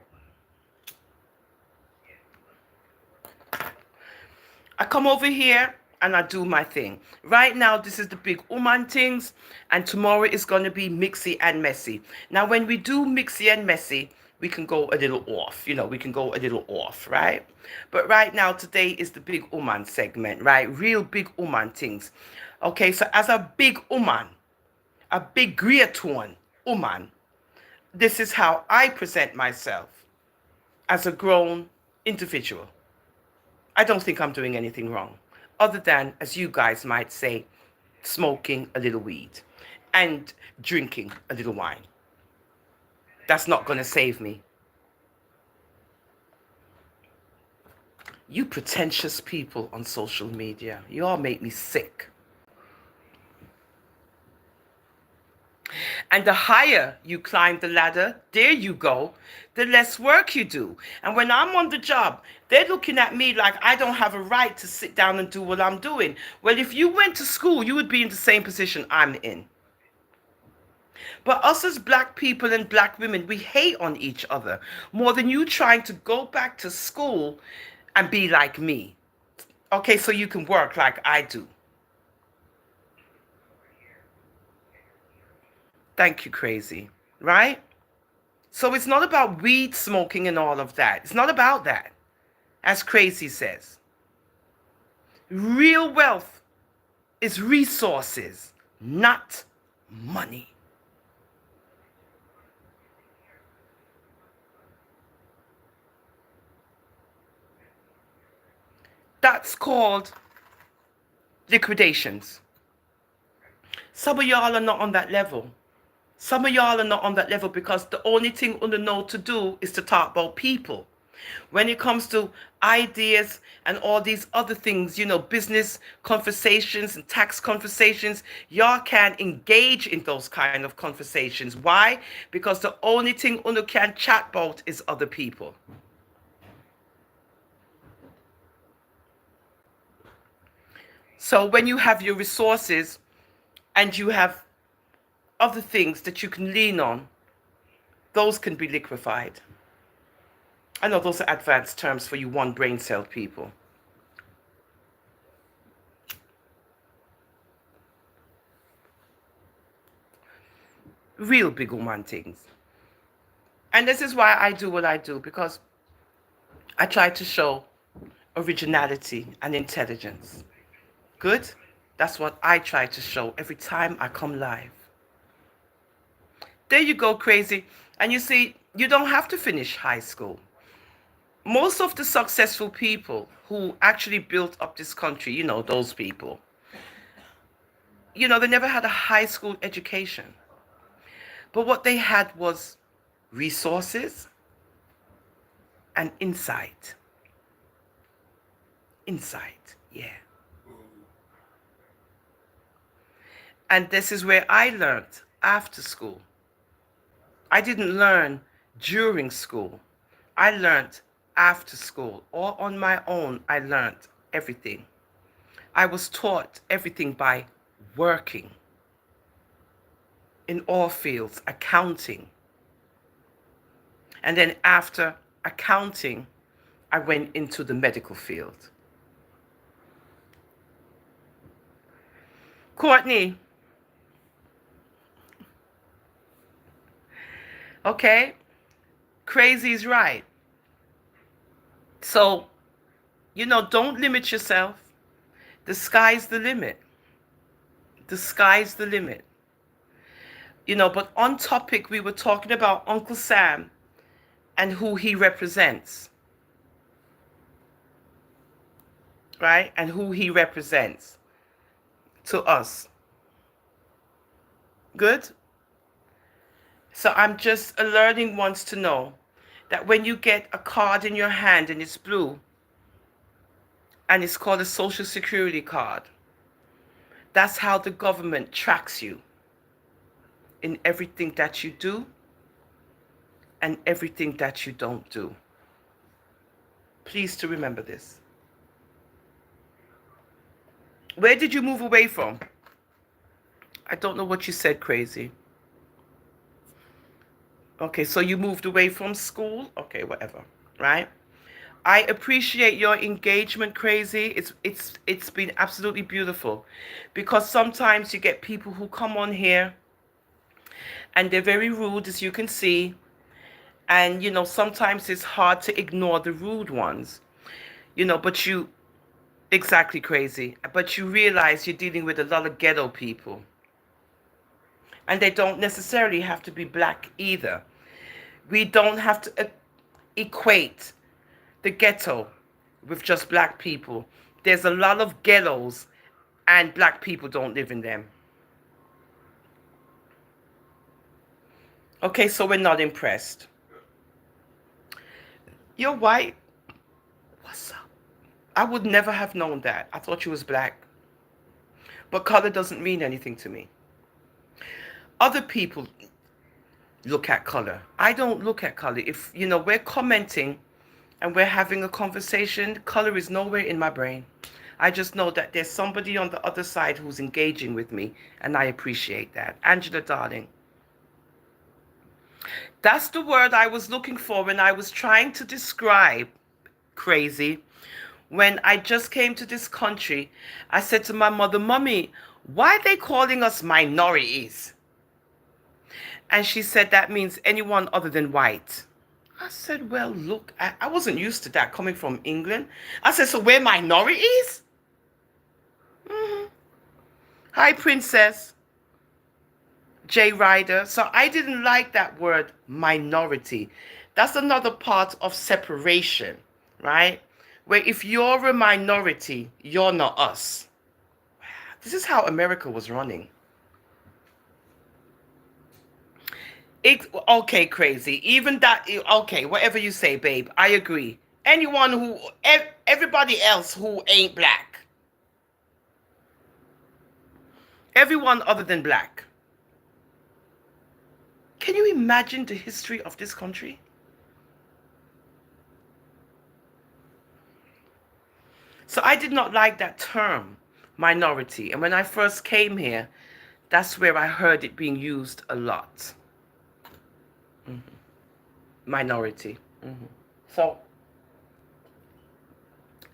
come over here and I do my thing. Right now, this is the big Ooman Tings, and tomorrow is going to be Mixy and Messy. Now, when we do Mixy and Messy, we can go a little off, we can go a little off, right? But right now, today is the big Ooman segment, right? Real big Ooman Tings. Okay, so as a big Ooman, a big Greaton Ooman, this is how I present myself as a grown individual. I don't think I'm doing anything wrong, other than, as you guys might say, smoking a little weed and drinking a little wine. That's not going to save me. You pretentious people on social media, you all make me sick. And the higher you climb the ladder, there you go, the less work you do. And when I'm on the job, they're looking at me like I don't have a right to sit down and do what I'm doing. Well, if you went to school, you would be in the same position I'm in. But us as black people and black women, we hate on each other more than you trying to go back to school and be like me. Okay, so you can work like I do. Thank you, crazy, right? So it's not about weed smoking and all of that. It's not about that, as crazy says. Real wealth is resources, not money. That's called liquidations. Some of y'all are not on that level. Some of y'all are not on that level because the only thing you know to do is to talk about people. When it comes to ideas and all these other things, business conversations and tax conversations, y'all can't engage in those kind of conversations. Why? Because the only thing you can chat about is other people. So when you have your resources and you have other things that you can lean on, those can be liquefied. I know those are advanced terms for you one brain cell people. Real big woman things. And this is why I do what I do, because I try to show originality and intelligence. Good? That's what I try to show every time I come live. There you go, crazy. And you see, you don't have to finish high school. Most of the successful people who actually built up this country, those people, they never had a high school education. But what they had was resources and insight. Insight, yeah. And this is where I learned after school. I didn't learn during school. I learned after school. All on my own, I learned everything. I was taught everything by working in all fields, accounting. And then after accounting, I went into the medical field. Courtney. Okay? Crazy's right. So, don't limit yourself. The sky's the limit. The sky's the limit. But on topic, we were talking about Uncle Sam and who he represents. Right? And who he represents to us. Good? So I'm just alerting ones to know that when you get a card in your hand and it's blue, and it's called a Social Security card, that's how the government tracks you in everything that you do and everything that you don't do. Please to remember this. Where did you move away from? I don't know what you said, crazy. Okay, so you moved away from school? Okay, whatever, right? I appreciate your engagement, Crazy. It's been absolutely beautiful, because sometimes you get people who come on here and they're very rude, as you can see, and sometimes it's hard to ignore the rude ones, but you exactly, Crazy, but you realize you're dealing with a lot of ghetto people, and they don't necessarily have to be black either. We don't have to equate the ghetto with just black people. There's a lot of ghettos and black people don't live in them. Okay, so we're not impressed. You're white? What's up? I would never have known that. I thought you was black. But color doesn't mean anything to me. Other people look at color. I don't look at color. If, we're commenting and we're having a conversation, color is nowhere in my brain. I just know that there's somebody on the other side who's engaging with me, and I appreciate that. Angela, darling. That's the word I was looking for when I was trying to describe, Crazy. When I just came to this country, I said to my mother, Mommy, why are they calling us minorities? And she said that means anyone other than white. I said, well, look, I wasn't used to that coming from England. I said, so we're minorities? Mm-hmm. Hi, Princess. J. Ryder. So I didn't like that word minority. That's another part of separation, right? Where if you're a minority, you're not us. This is how America was running. Okay, Crazy. Even that, okay, whatever you say, babe, I agree. Anyone who, everybody else who ain't black. Everyone other than black. Can you imagine the history of this country? So I did not like that term, minority. And when I first came here, that's where I heard it being used a lot. Mm-hmm. Minority. Mm-hmm. So,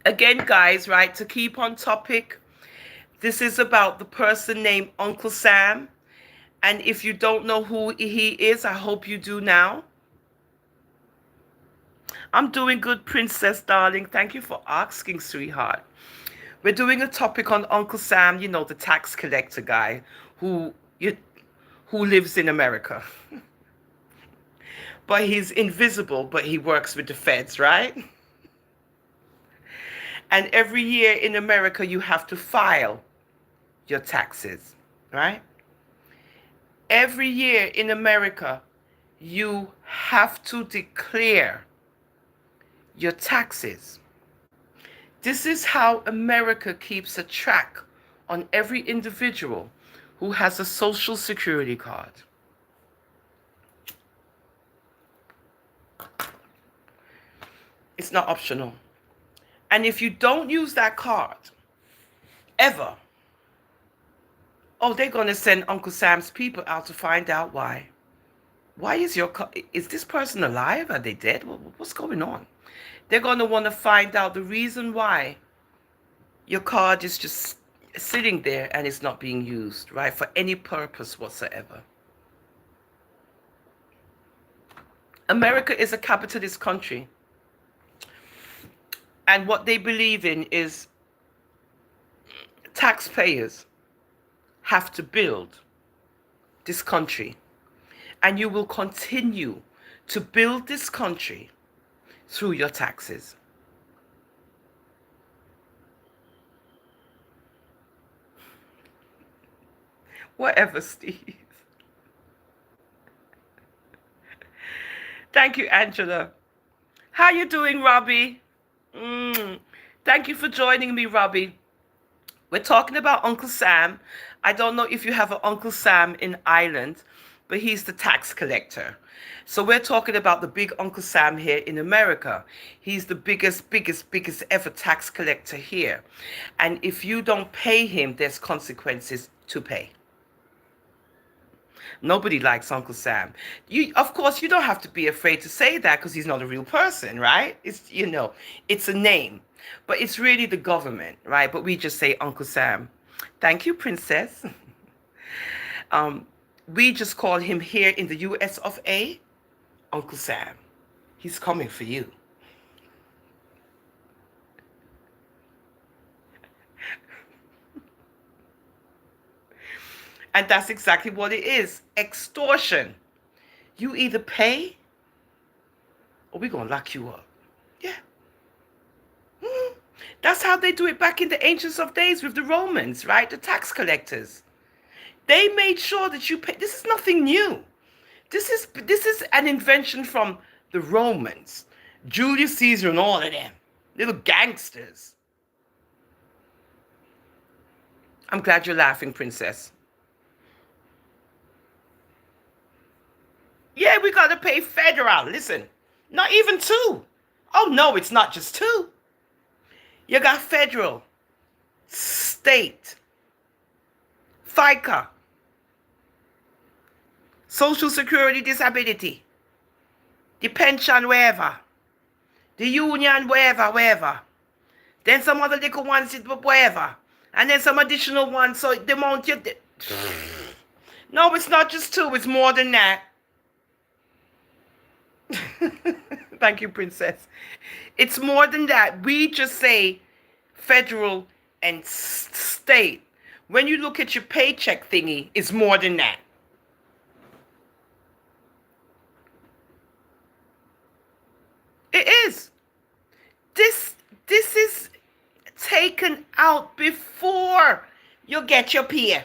again, guys, right, to keep on topic, this is about the person named Uncle Sam. And if you don't know who he is, I hope you do now. I'm doing good, Princess, darling. Thank you for asking, sweetheart. We're doing a topic on Uncle Sam, the tax collector guy who lives in America. But he's invisible, but he works with the feds, right? And every year in America, you have to file your taxes, right? Every year in America, you have to declare your taxes. This is how America keeps a track on every individual who has a social security card. It's not optional. And if you don't use that card, ever, oh, they're going to send Uncle Sam's people out to find out why. Why is is this person alive? Are they dead? What's going on? They're going to want to find out the reason why your card is just sitting there and it's not being used, right, for any purpose whatsoever. America is a capitalist country. And what they believe in is taxpayers have to build this country. And you will continue to build this country through your taxes. Whatever, Steve. Thank you, Angela. How you doing, Robbie? Thank you for joining me, Robbie. We're talking about Uncle Sam. I don't know if you have an Uncle Sam in Ireland, but he's the tax collector. So we're talking about the big Uncle Sam here in America. He's the biggest ever tax collector here. And if you don't pay him, there's consequences to pay. Nobody likes Uncle Sam. Of course, you don't have to be afraid to say that because he's not a real person, right? It's a name, but it's really the government, right? But we just say Uncle Sam. Thank you, Princess. um, we just call him here in the U.S. of A. Uncle Sam. He's coming for you. And that's exactly what it is. Extortion. You either pay or we're going to lock you up. Yeah. That's how they do it back in the ancients of days with the Romans, right? The tax collectors. They made sure that you pay. This is nothing new. This is an invention from the Romans. Julius Caesar and all of them. Little gangsters. I'm glad you're laughing, Princess. Yeah, we got to pay federal. Listen, not even two. Oh, no, it's not just two. You got federal, state, FICA, Social Security Disability, the pension, wherever, the union, wherever. Then some other little ones, wherever. And then some additional ones, so the amount you... No, it's not just two, it's more than that. Thank you, Princess. It's more than that. We just say federal and state. When you look at your paycheck thingy, it's more than that. It is. This is taken out before you get your pay.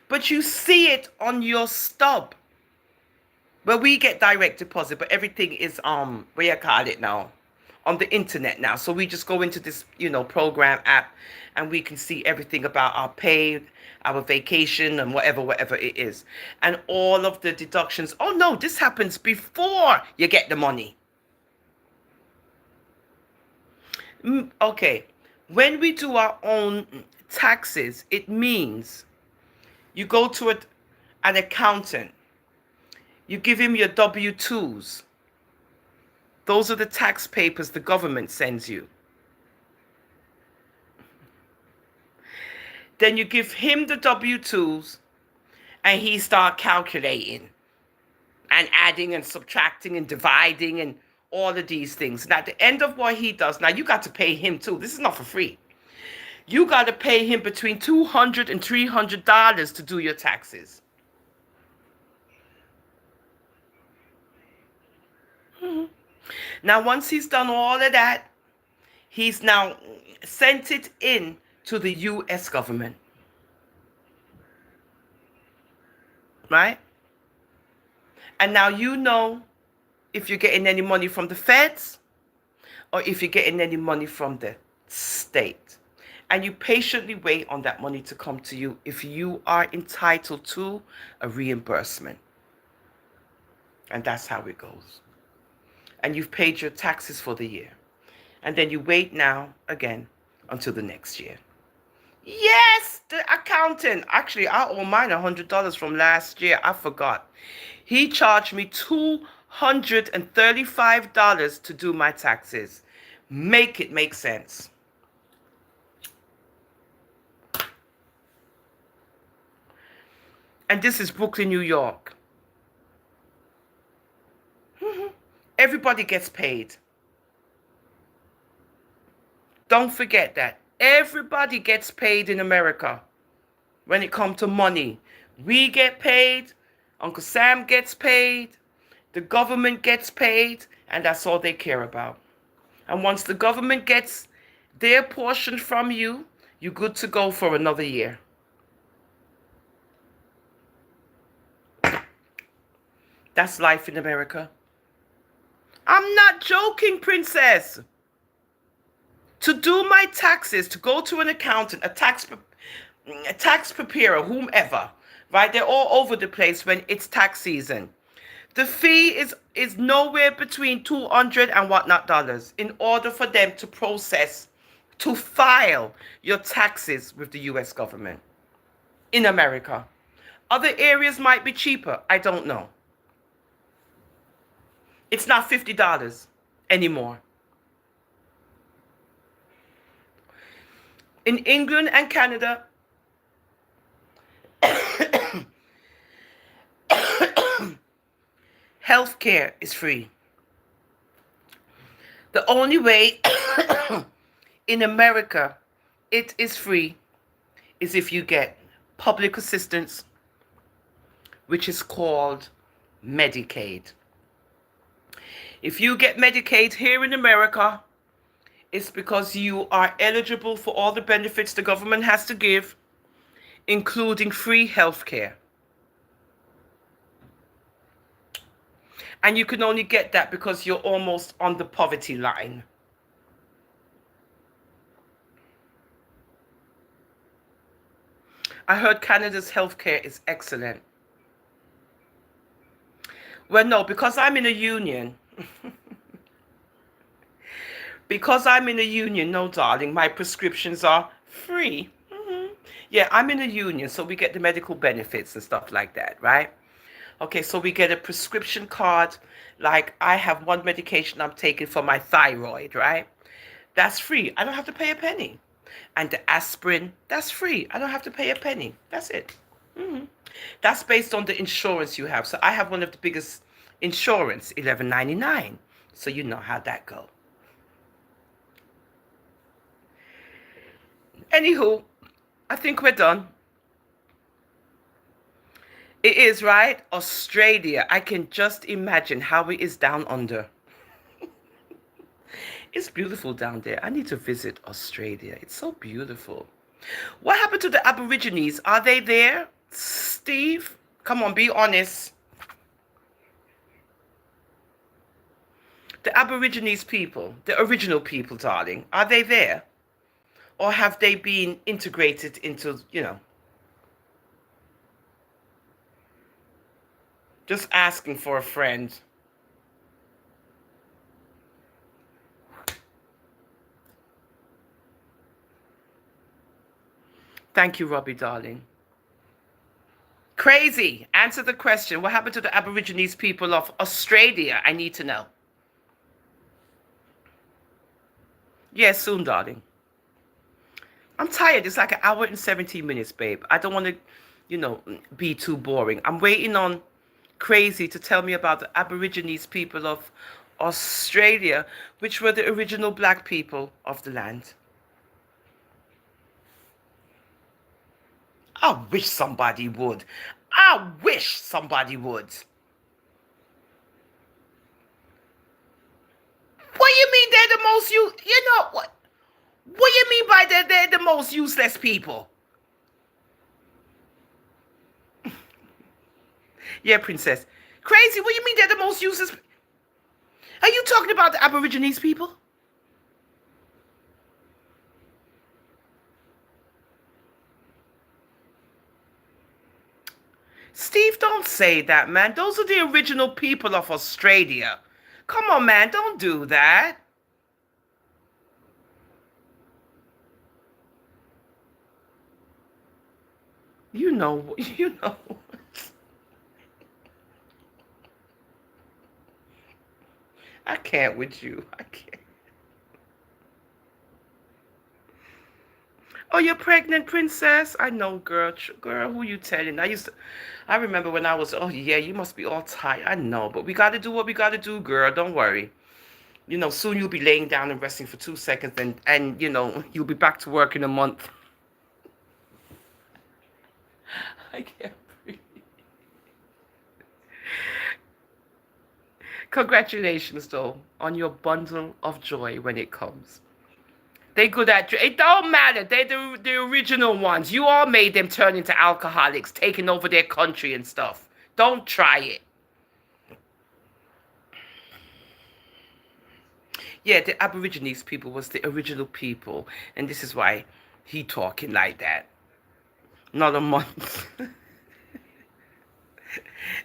But you see it on your stub. Well, we get direct deposit, but everything is what you call it now, on the internet now. So we just go into this, program app, and we can see everything about our pay, our vacation, and whatever it is, and all of the deductions. Oh no, this happens before you get the money. Okay, when we do our own taxes, it means you go to an accountant. You give him your W-2s. Those are the tax papers the government sends you. Then you give him the W-2s, and he start calculating and adding and subtracting and dividing and all of these things. And at the end of what he does, now you got to pay him too. This is not for free. You got to pay him between $200 and $300 to do your taxes. Now, once he's done all of that, he's now sent it in to the U.S. government. Right? And now you know if you're getting any money from the feds or if you're getting any money from the state. And you patiently wait on that money to come to you if you are entitled to a reimbursement. And that's how it goes. And you've paid your taxes for the year. And then you wait now again until the next year. Yes, the accountant. Actually, I owe mine $100 from last year. I forgot. He charged me $235 to do my taxes. Make it make sense. And this is Brooklyn, New York. Everybody gets paid. Don't forget that. Everybody gets paid in America. When it comes to money, we get paid, Uncle Sam gets paid, the government gets paid, and that's all they care about. And once the government gets their portion from you, you're good to go for another year. That's life in America. I'm not joking, Princess. To do my taxes, to go to an accountant, a tax preparer, whomever, right? They're all over the place when it's tax season. The fee is nowhere between $200 and whatnot dollars in order for them to process, to file your taxes with the U.S. government in America. Other areas might be cheaper. I don't know. It's not $50 anymore. In England and Canada, healthcare is free. The only way in America it is free is if you get public assistance, which is called Medicaid. If you get Medicaid here in America, it's because you are eligible for all the benefits the government has to give, including free health care. And you can only get that because you're almost on the poverty line. I heard Canada's healthcare is excellent. Well, no, because I'm in a union. Because I'm in a union, no, darling, my prescriptions are free. Yeah, I'm in a union, so we get the medical benefits and stuff like that, right? Okay, so we get a prescription card. Like I have one medication I'm taking for my thyroid, right? That's free. I don't have to pay a penny. And the aspirin, that's free. I don't have to pay a penny. That's it. That's based on the insurance you have. So I have one of the biggest insurance, $11.99. So you know how that go. Anywho, I think we're done. It is, right? Australia. I can just imagine how it is down under. It's beautiful down there. I need to visit Australia. It's so beautiful. What happened to the Aborigines? Are they there? Steve, come on, be honest. The Aborigines people, the original people, darling, are they there? Or have they been integrated into, just asking for a friend? Thank you, Robbie, darling. Crazy. Answer the question. What happened to the Aborigines people of Australia? I need to know. Yes, soon, darling. I'm tired. It's like an hour and 17 minutes, babe. I don't want to, be too boring. I'm waiting on Crazy to tell me about the Aborigines people of Australia, which were the original black people of the land. I wish somebody would. I wish somebody would. What do you mean they're the most you know what? What do you mean by they're the most useless people? Yeah, princess. Crazy, what do you mean they're the most useless? Are you talking about the Aborigines people? Steve, don't say that, man. Those are the original people of Australia. Come on, man, don't do that. You know, you know. I can't with you. I can't. Oh, you're pregnant, princess? I know, girl. Girl, who you telling? I remember when I was, oh yeah, you must be all tired. I know, but we got to do what we got to do, girl. Don't worry. Soon you'll be laying down and resting for 2 seconds and you'll be back to work in a month. I can't breathe. Congratulations, though, on your bundle of joy when it comes. They good at it. Don't matter. They're the original ones. You all made them turn into alcoholics, taking over their country and stuff. Don't try it. Yeah, the Aborigines people was the original people, and this is why he talking like that. Not a month.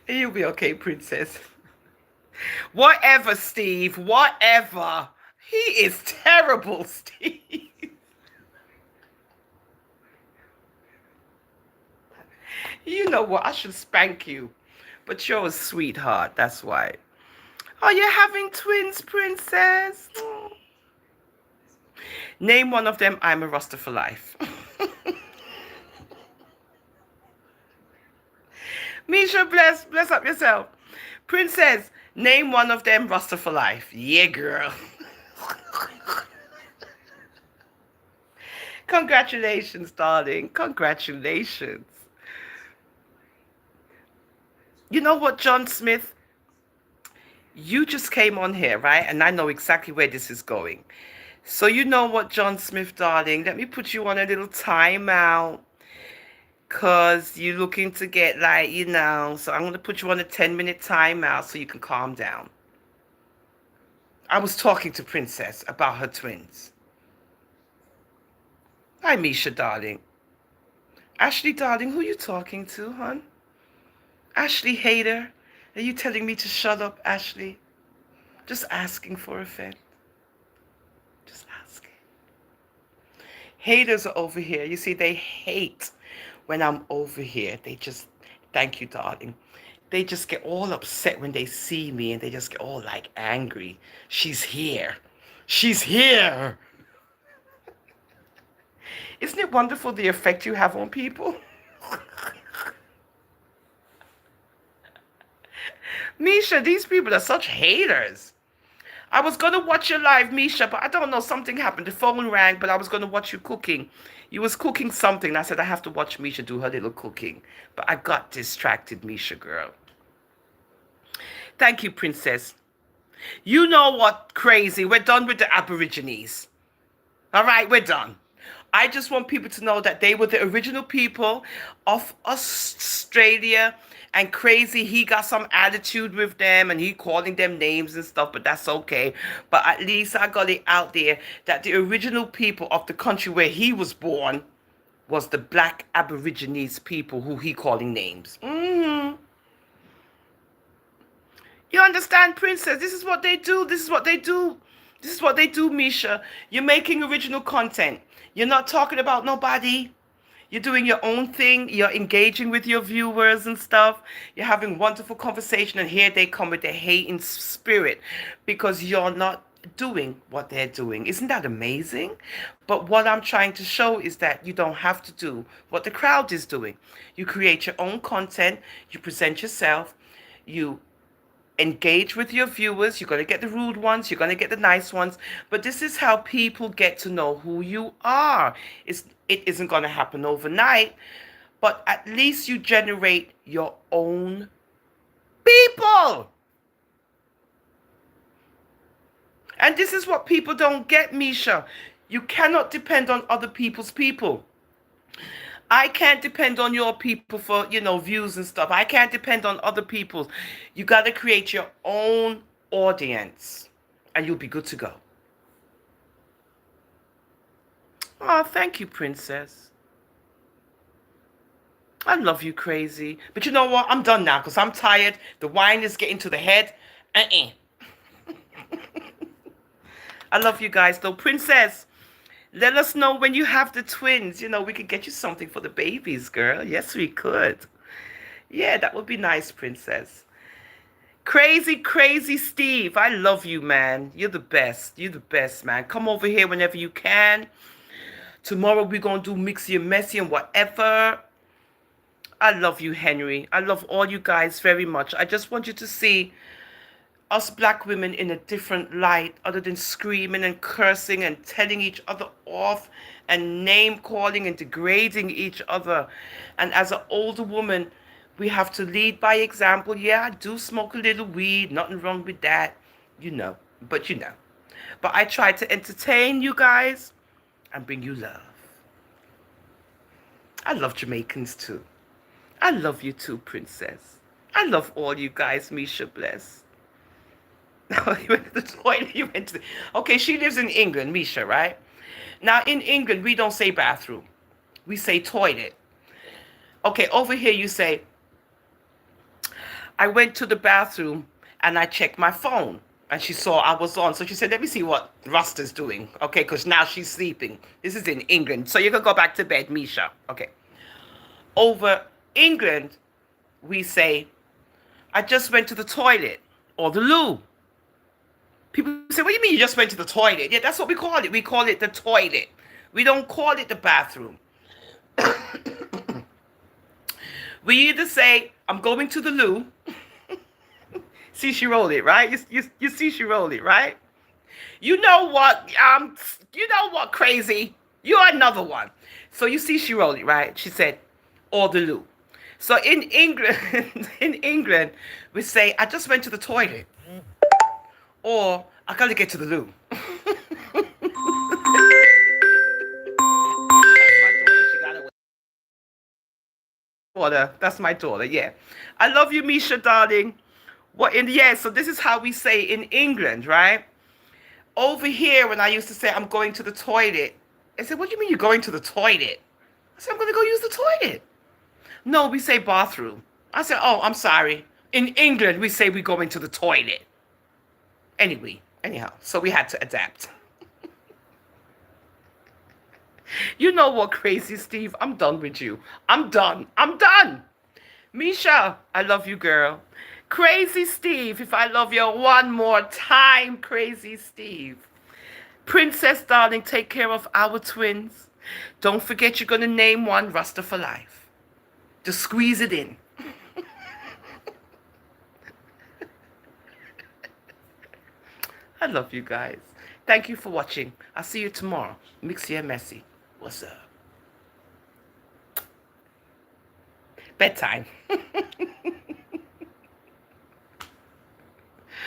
You'll be okay, princess. Whatever, Steve. Whatever. He is terrible, Steve. You know what? I should spank you. But you're a sweetheart. That's why. Oh, you're having twins, princess. Oh. Name one of them. I'm a Rasta for life. Misha, bless up yourself. Princess, name one of them. Rasta for life. Yeah, girl. Congratulations, darling. Congratulations. You know what, John Smith? You just came on here, right? And I know exactly where this is going. So you know what, John Smith, darling? Let me put you on a little timeout. Cause you're looking to get like, so I'm gonna put you on a 10-minute timeout so you can calm down. I was talking to Princess about her twins. Hi, Misha, darling. Ashley, darling, who you talking to, hon? Ashley Hater? Are you telling me to shut up, Ashley? Just asking for a friend. Just asking. Haters are over here. You see, they hate when I'm over here. They just, thank you, darling. They just get all upset when they see me and they just get all like angry. She's here. She's here. Isn't it wonderful the effect you have on people? Misha, these people are such haters. I was going to watch your live, Misha, but I don't know. Something happened. The phone rang, but I was going to watch you cooking. You was cooking something. I said, I have to watch Misha do her little cooking. But I got distracted, Misha, girl. Thank you, princess. You know what, crazy? We're done with the Aborigines. All right, we're done. I just want people to know that they were the original people of Australia. And crazy, he got some attitude with them and he calling them names and stuff, but that's okay. But at least I got it out there that the original people of the country where he was born was the black Aborigines people who he calling names. You understand, princess? This is what they do. This is what they do. This is what they do, Misha. You're making original content. You're not talking about nobody. You're doing your own thing. You're engaging with your viewers and stuff. You're having wonderful conversation. And here they come with their hating spirit because you're not doing what they're doing. Isn't that amazing? But what I'm trying to show is that you don't have to do what the crowd is doing. You create your own content. You present yourself. You engage with your viewers. You're going to get the rude ones. You're going to get the nice ones. But this is how people get to know who you are. It isn't going to happen overnight. But at least you generate your own people. And this is what people don't get, Misha. You cannot depend on other people's people. I can't depend on your people for, views and stuff. I can't depend on other people's. You got to create your own audience and you'll be good to go. Oh, thank you, princess. I love you, crazy. But you know what? I'm done now because I'm tired. The wine is getting to the head. I love you guys, though. Princess, let us know when you have the twins. We could get you something for the babies, girl. Yes, we could. Yeah, that would be nice, princess. Crazy, crazy Steve. I love you, man. You're the best. You're the best, man. Come over here whenever you can. Tomorrow we're going to do Mixy and Messy and whatever. I love you, Henry. I love all you guys very much. I just want you to see us black women in a different light other than screaming and cursing and telling each other off and name calling and degrading each other. And as an older woman, we have to lead by example. Yeah, I do smoke a little weed. Nothing wrong with that. But But I try to entertain you guys and bring you love. I love Jamaicans too. I love you too, princess. I love all you guys, Misha, bless. You went to the toilet. Okay, she lives in England, Misha, right? Now, in England, we don't say bathroom. We say toilet. Okay, over here you say, I went to the bathroom and I checked my phone. And she saw I was on. So she said, let me see what Rasta's doing. Okay, because now she's sleeping. This is in England. So you can go back to bed, Misha. Okay. Over England, we say, I just went to the toilet or the loo. People say, what do you mean you just went to the toilet? Yeah, that's what we call it. We call it the toilet. We don't call it the bathroom. We either say, I'm going to the loo. See, she rolled it, right? You see she rolled it, right? You know what? Crazy. You're another one. So you see she rolled it, right? She said, or the loo. So in England, in England, we say, I just went to the toilet. Or I gotta get to the loo. That's my daughter, yeah. I love you, Misha, darling. So this is how we say in England, right? Over here, when I used to say I'm going to the toilet, I said, what do you mean you're going to the toilet? I said, I'm gonna go use the toilet. No, we say bathroom. I said, oh, I'm sorry. In England, we say we go into the toilet. Anyhow, so we had to adapt. You know what, Crazy Steve? I'm done with you. I'm done. Misha, I love you, girl. Crazy Steve, if I love you one more time, Crazy Steve. Princess, darling, take care of our twins. Don't forget you're going to name one Rasta for life. Just squeeze it in. I love you guys. Thank you for watching. I'll see you tomorrow. Mixie and Messy. What's up? Bedtime.